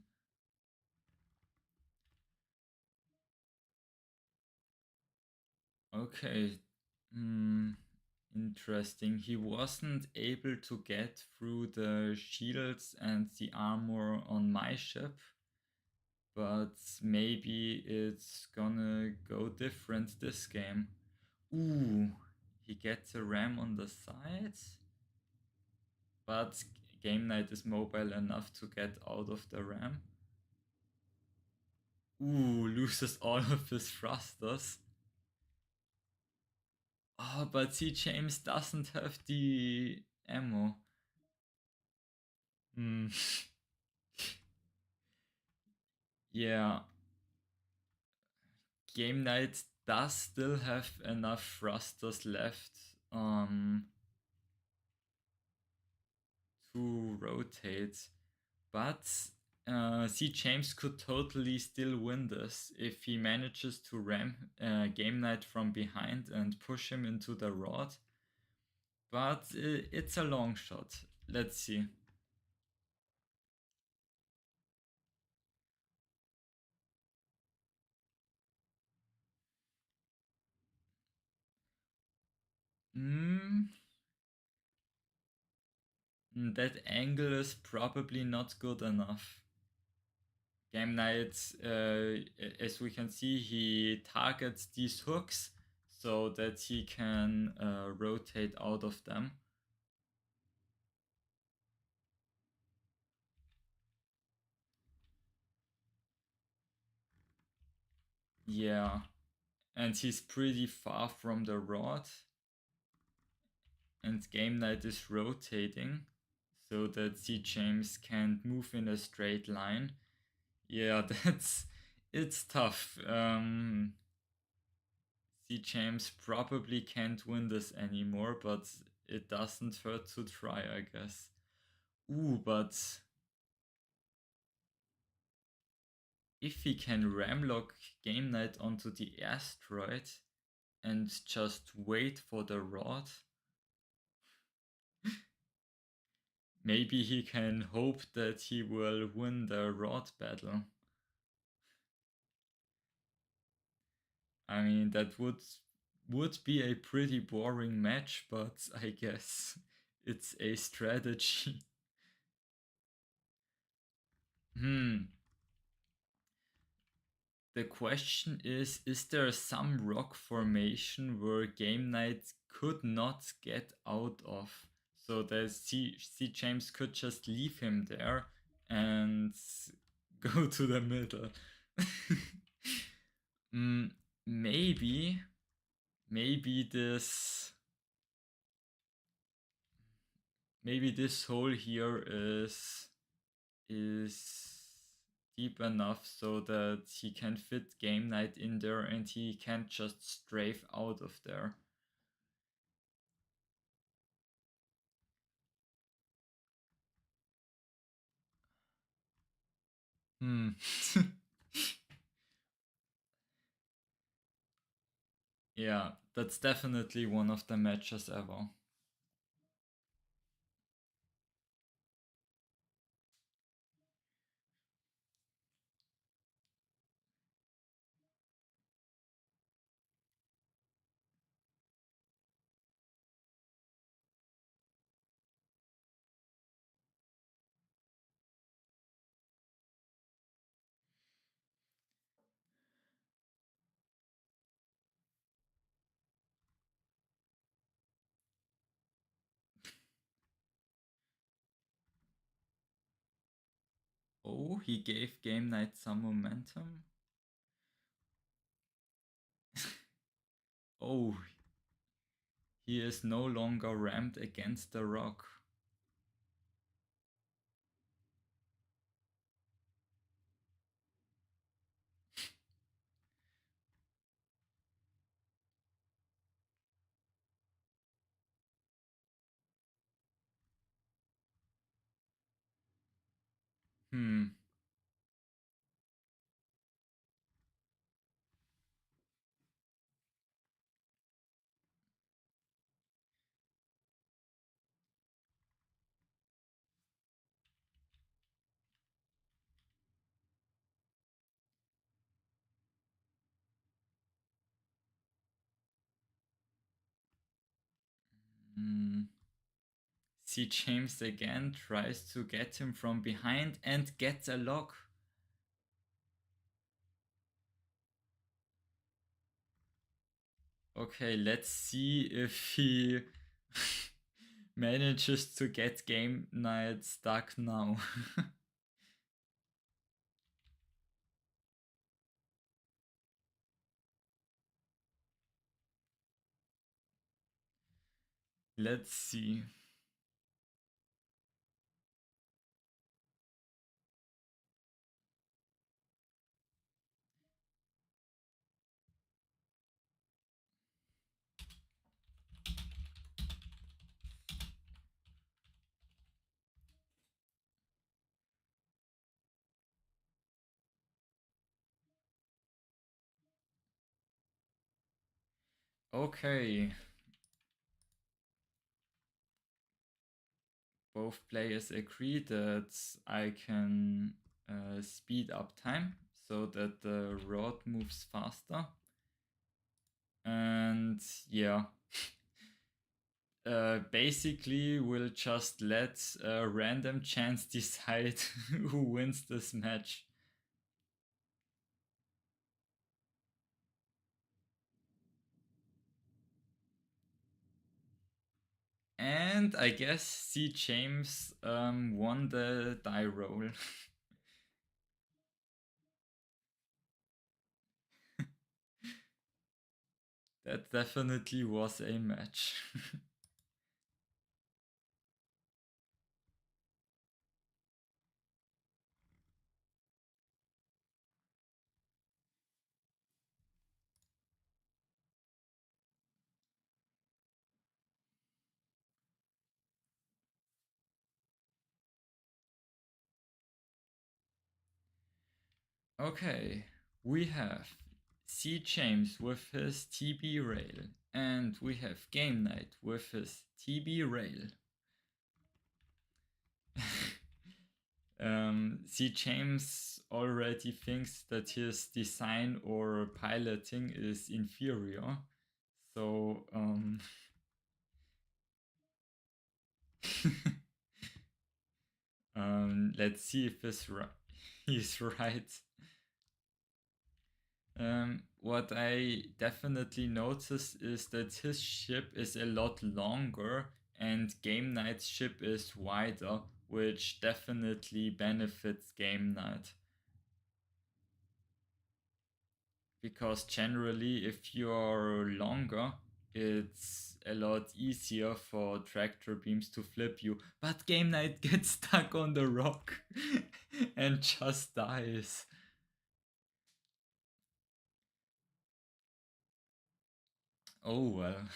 Okay, hmm, interesting. He wasn't able to get through the shields and the armor on my ship, but maybe it's gonna go different this game. Ooh, he gets a ram on the side, but Game Night is mobile enough to get out of the ram. Ooh, loses all of his thrusters. Oh, but see, James doesn't have the ammo. Hmm. Yeah, Game Night does still have enough thrusters left to rotate, but see, James could totally still win this if he manages to ram Game Night from behind and push him into the rod. But it's a long shot. Let's see. Hmm, that angle is probably not good enough. Game Night, as we can see, he targets these hooks so that he can rotate out of them. Yeah, and he's pretty far from the rod, and Game Night is rotating so that C. James can't move in a straight line. Yeah, it's tough. C. James probably can't win this anymore, but it doesn't hurt to try, I guess. Ooh, but if he can ramlock Game Night onto the asteroid and just wait for the rod, maybe he can hope that he will win the rod battle. I mean, that would be a pretty boring match, but I guess it's a strategy. Hmm. The question is there some rock formation where Game Night could not get out of? So that C. James could just leave him there and go to the middle. mm, maybe, maybe this hole here is deep enough so that he can fit Game Night in there and he can't just strafe out of there. Hmm. Yeah, that's definitely one of the matches ever. Oh, he gave Game Knight some momentum. Oh, he is no longer rammed against the rock. Hmm. Hmm. See James again, tries to get him from behind and gets a lock. Okay, let's see if he manages to get Game Night stuck now. Let's see. Okay. Both players agree that I can speed up time so that the rod moves faster. And yeah, basically we'll just let a random chance decide who wins this match. And I guess C. James won the die roll. That definitely was a match. Okay, we have C. James with his TB rail, and we have Game Night with his TB rail. C. James already thinks that his design or piloting is inferior, so let's see if he's right. What I definitely noticed is that his ship is a lot longer and Game Night's ship is wider, which definitely benefits Game Night. Because generally, if you're longer, it's a lot easier for tractor beams to flip you. But Game Night gets stuck on the rock and just dies. Oh well.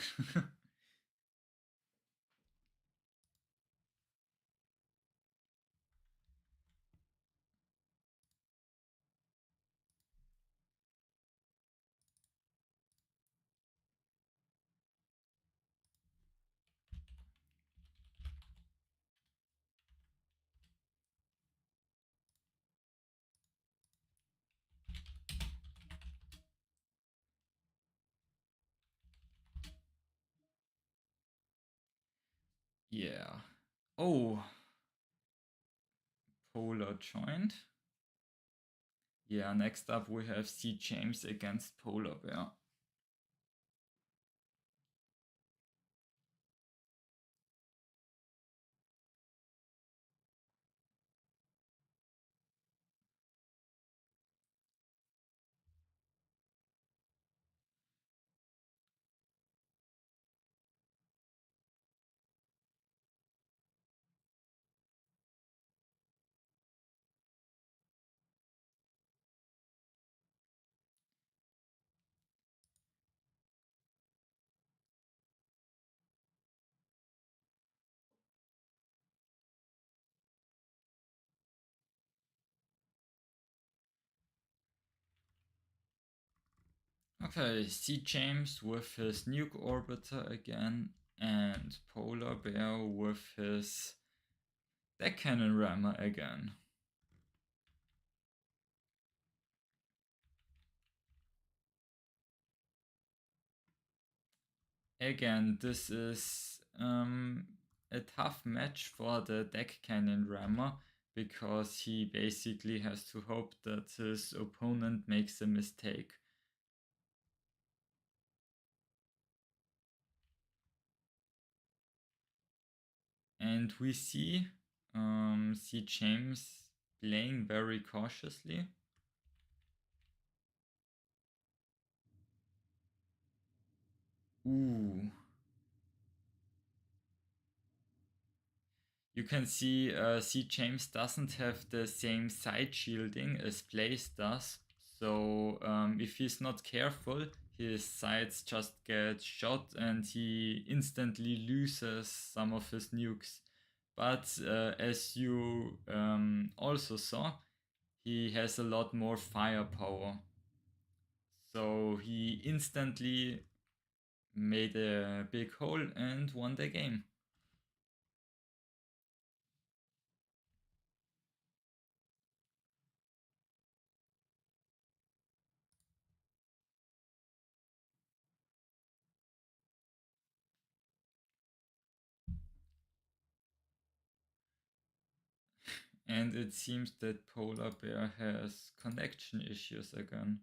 Yeah. Oh, Polar joined. Yeah, next up we have C. James against Polar Bear. Okay, Sea James with his nuke orbiter again, and Polar Bear with his deck cannon rammer again. Again, this is a tough match for the deck cannon rammer because he basically has to hope that his opponent makes a mistake. And we see James playing very cautiously. Ooh. You can see James doesn't have the same side shielding as Blaze does. So if he's not careful, his sides just get shot and he instantly loses some of his nukes. But as you also saw, he has a lot more firepower. So he instantly made a big hole and won the game. And it seems that Polar Bear has connection issues again.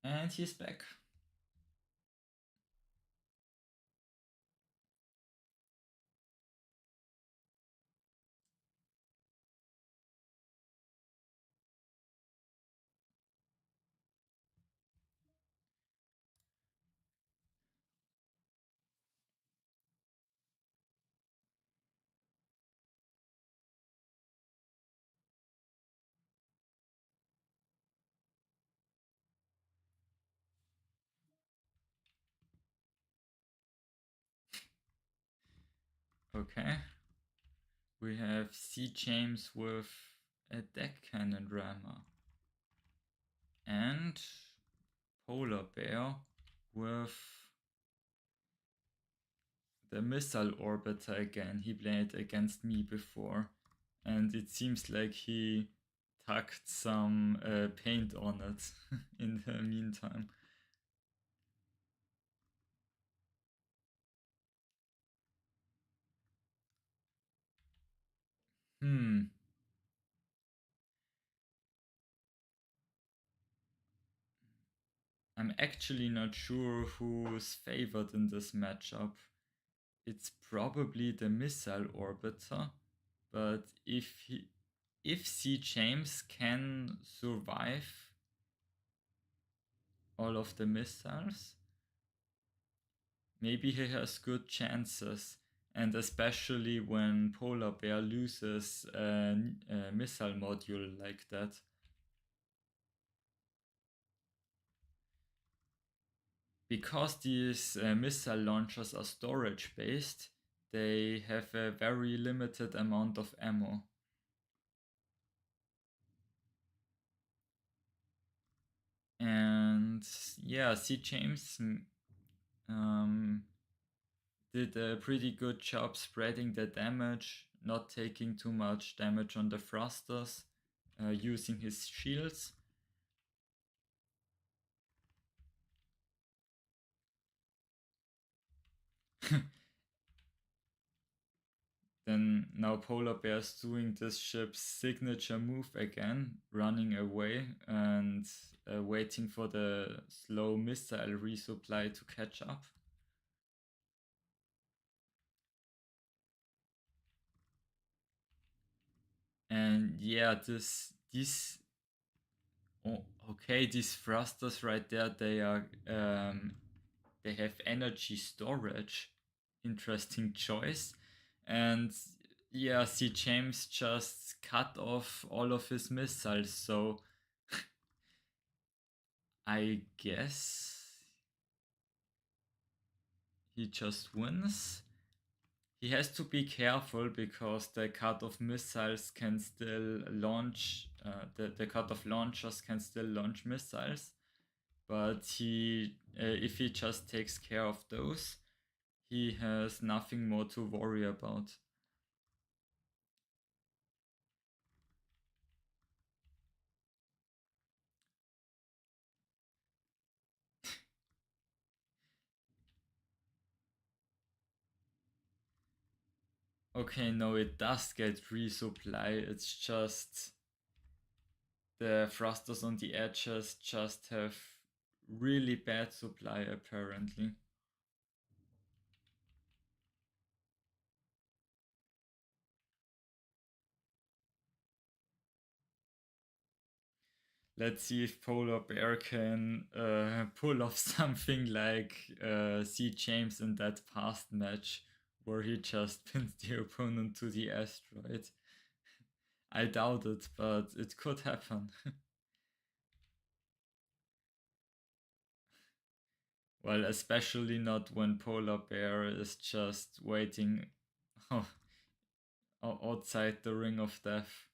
And he's back. Okay. We have Sea James with a deck cannon rammer. And Polar Bear with the missile orbiter again. He played against me before. And it seems like he tucked some paint on it in the meantime. Hmm. I'm actually not sure who's favored in this matchup. It's probably the missile orbiter, but if Sea James can survive all of the missiles, maybe he has good chances. And especially when Polar Bear loses a missile module like that. Because these missile launchers are storage based, they have a very limited amount of ammo. And yeah, Sea James did a pretty good job spreading the damage, not taking too much damage on the thrusters, using his shields. Then now Polar Bear's doing this ship's signature move again, running away and waiting for the slow missile resupply to catch up. And yeah, these oh, okay, these thrusters right there, they have energy storage. Interesting choice. And yeah, see James just cut off all of his missiles, so I guess he just wins. He has to be careful because the cut of missiles can still launch, the cut of launchers can still launch missiles. But if he just takes care of those, he has nothing more to worry about. Okay, no, it does get resupply. It's just the thrusters on the edges just have really bad supply apparently. Let's see if Polar Bear can pull off something like see James in that past match where he just pins the opponent to the asteroid. I doubt it, but it could happen. Well, especially not when Polar Bear is just waiting outside the ring of death.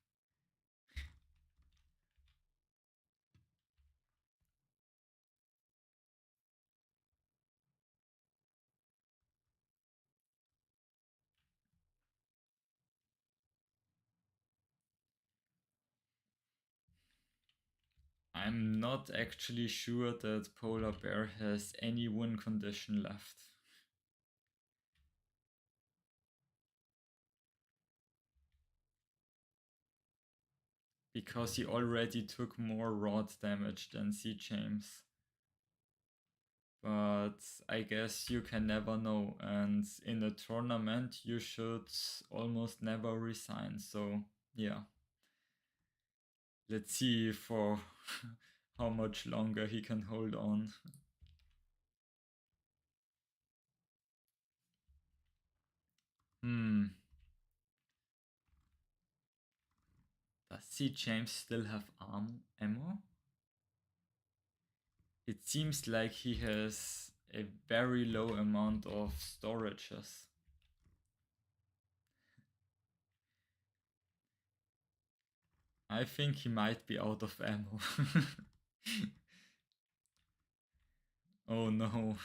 I'm not actually sure that Polar Bear has any win condition left. Because he already took more rod damage than C. James. But I guess you can never know, and in a tournament you should almost never resign, so yeah. Let's see for how much longer he can hold on. Hmm. Does C. James still have ammo? It seems like he has a very low amount of storages. I think he might be out of ammo. Oh no.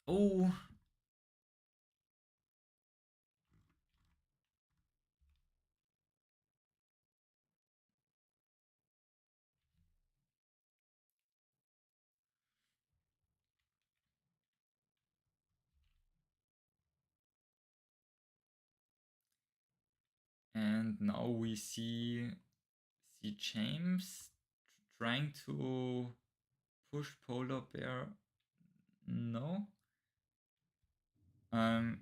Oh, and now we see James trying to push Polar Bear. No, I'm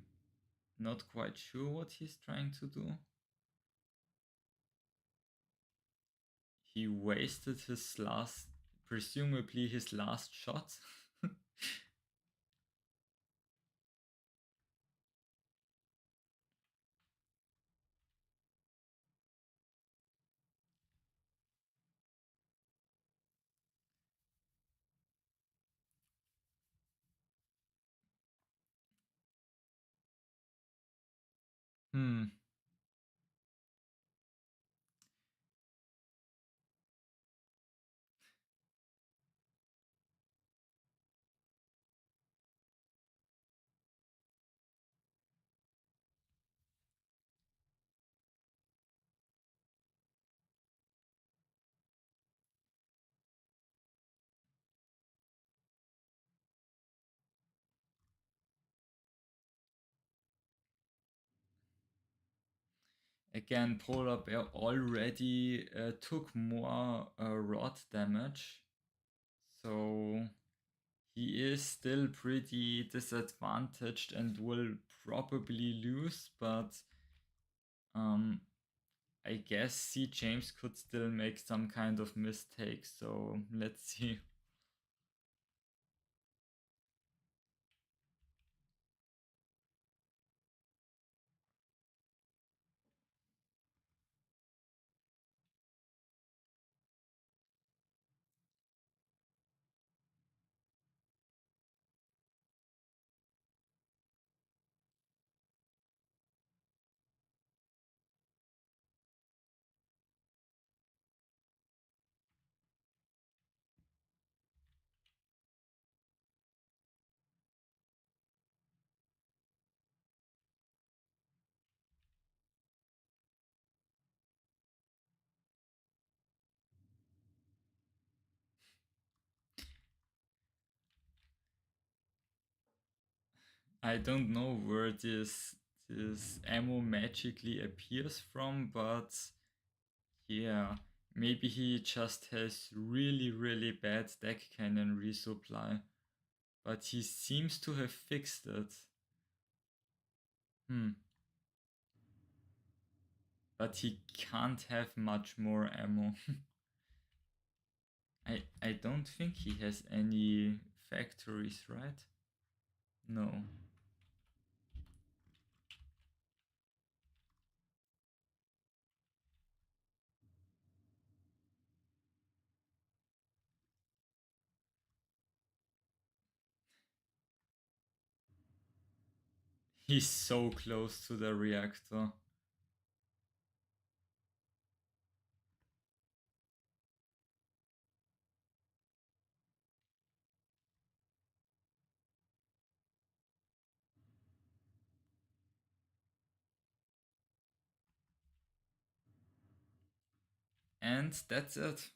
not quite sure what he's trying to do. He wasted his last, presumably his last shot. Hmm. Again, Polar Bear already took more rod damage, so he is still pretty disadvantaged and will probably lose, but I guess C. James could still make some kind of mistake, so let's see. I don't know where this ammo magically appears from, but yeah, maybe he just has really bad deck cannon resupply, but he seems to have fixed it. But he can't have much more ammo. I don't think he has any factories, right? No. He's so close to the reactor. And that's it.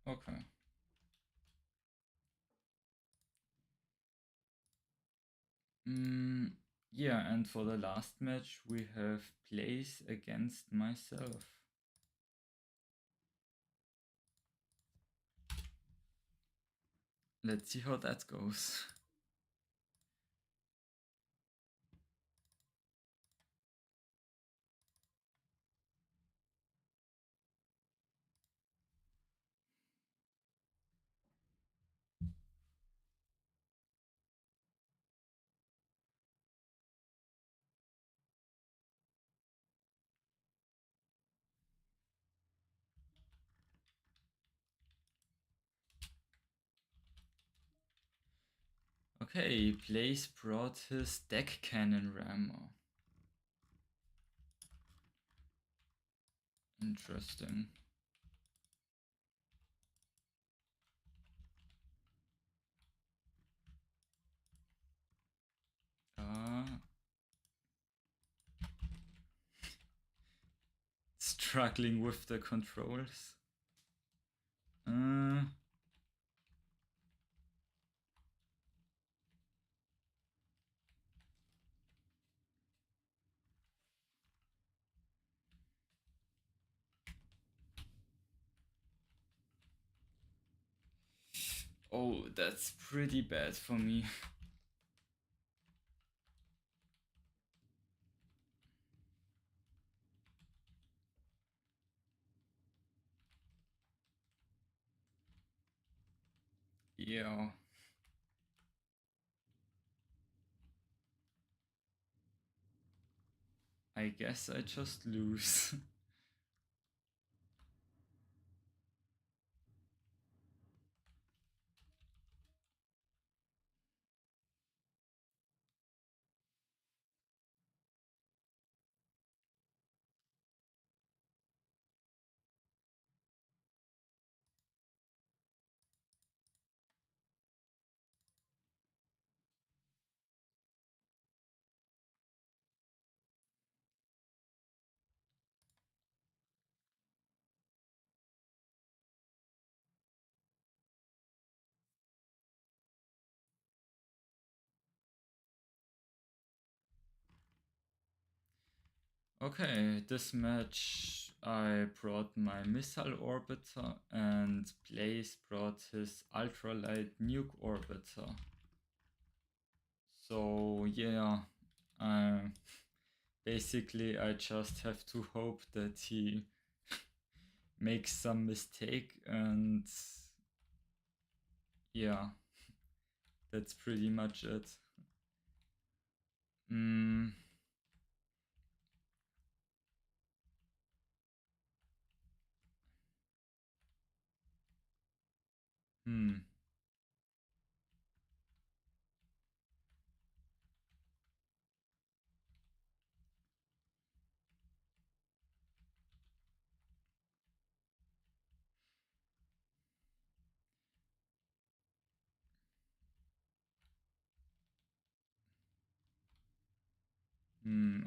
Okay. Mm, yeah, and for the last match we have plays against myself. Let's see how that goes. Okay, Blaze brought his deck cannon rammer. Interesting. Struggling with the controls. Oh, that's pretty bad for me. Yeah, I guess I just lose. Okay, this match I brought my missile orbiter and Blaze brought his ultralight nuke orbiter. So yeah, uh, basically I just have to hope that he makes some mistake, and yeah, that's pretty much it. Mm, hmm.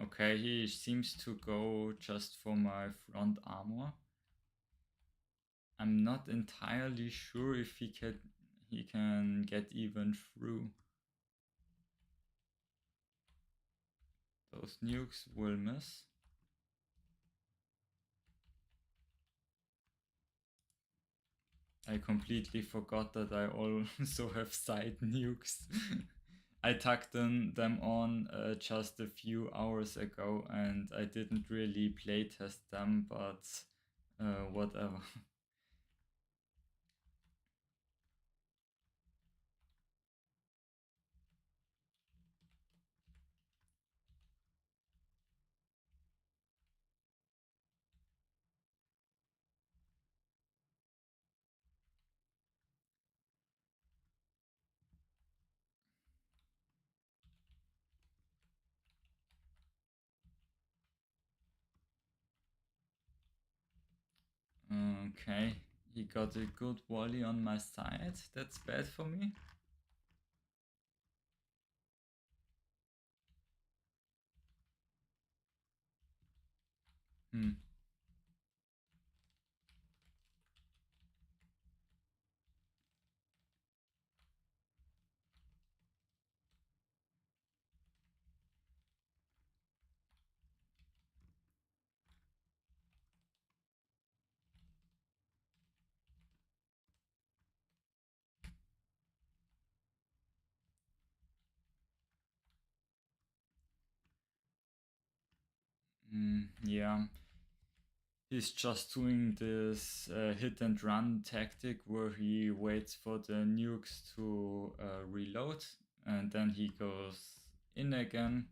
Okay, he seems to go just for my front armor. I'm not entirely sure if he can get even through. Those nukes will miss. I completely forgot that I also have side nukes. I tucked them on just a few hours ago, and I didn't really playtest them, but whatever. Okay, he got a good volley on my side. That's bad for me. Hmm. Yeah, he's just doing this hit and run tactic where he waits for the nukes to reload, and then he goes in again,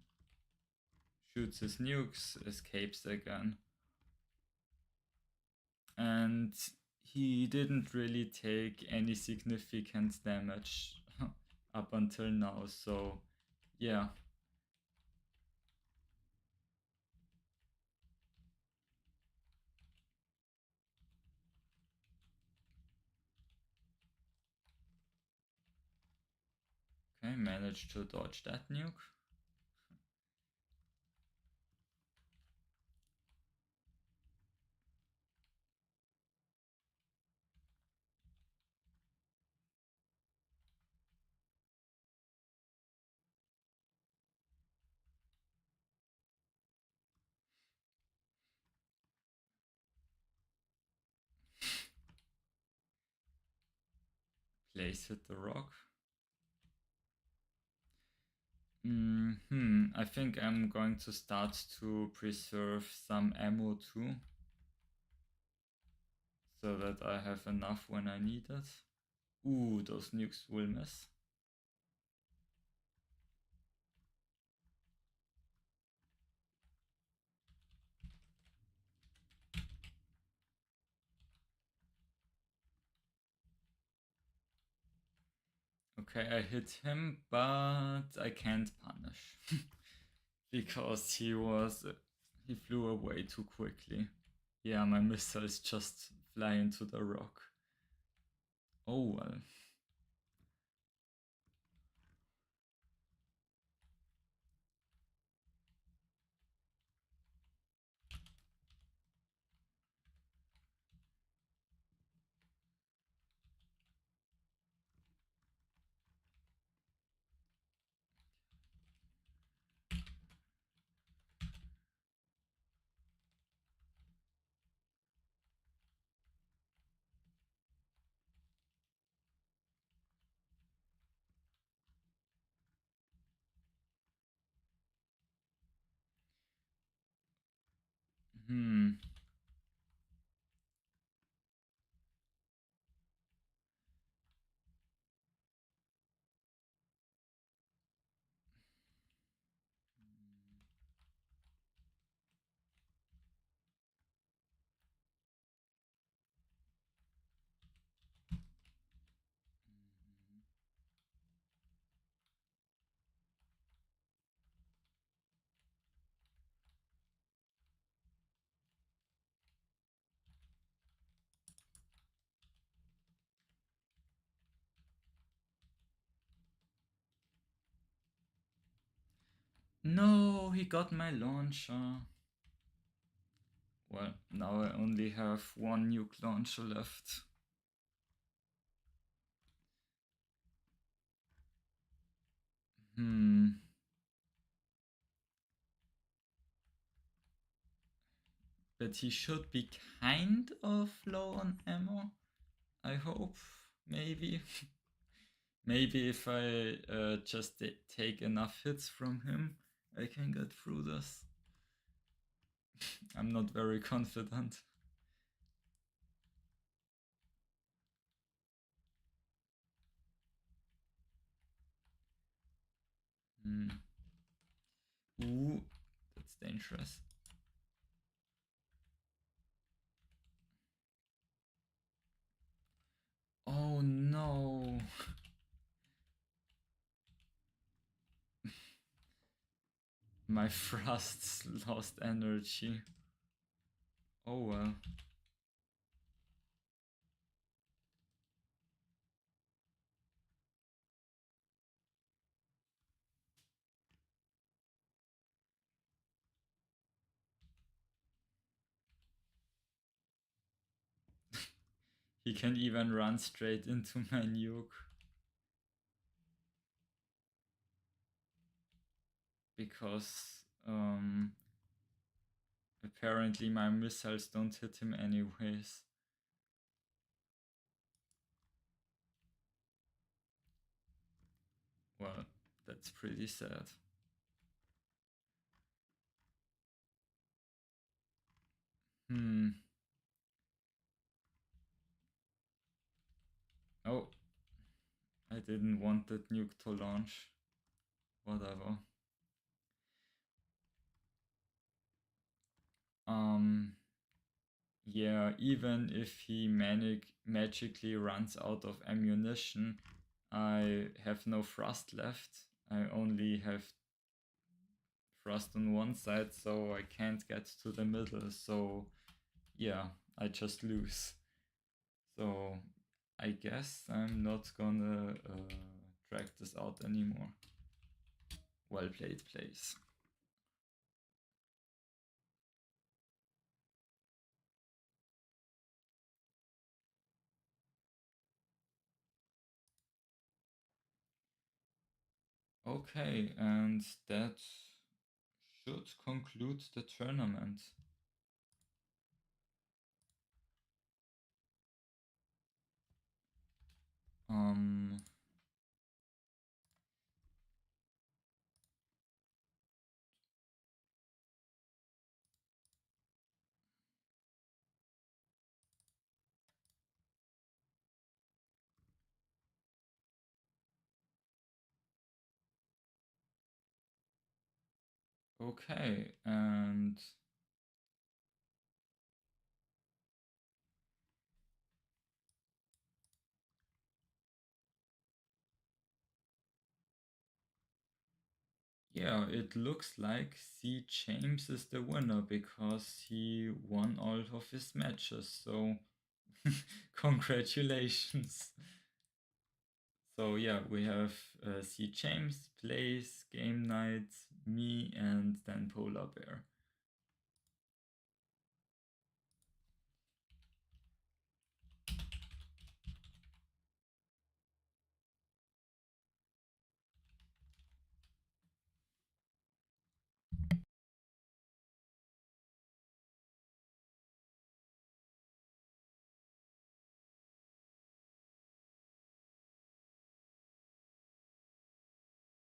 shoots his nukes, escapes again. And he didn't really take any significant damage up until now, so yeah. Okay, managed to dodge that nuke. Place hit the rock. I think I'm going to start to preserve some ammo too, so that I have enough when I need it. Ooh, those nukes will miss. Okay, I hit him, but I can't punish. Because he flew away too quickly. Yeah, my missiles just fly into the rock. Oh well. Hmm. No, he got my launcher. Well, now I only have one nuke launcher left. But he should be kind of low on ammo. I hope. Maybe. Maybe if I just take enough hits from him, I can get through this. I'm not very confident. Ooh, that's dangerous. Oh no. My thrusts lost energy. Oh well. He can even run straight into my nuke. Because apparently my missiles don't hit him anyways. Well, that's pretty sad. Oh, I didn't want that nuke to launch. Whatever. Yeah, even if he magically runs out of ammunition, I have no thrust left. I only have thrust on one side, so I can't get to the middle. So yeah, I just lose. So I guess I'm not gonna drag this out anymore. Well played, place. Okay, and that should conclude the tournament. Um, okay, and yeah, it looks like C. James is the winner because he won all of his matches. So, congratulations. So, yeah, we have C. James, Plays, Game Night, me, and then Polar Bear.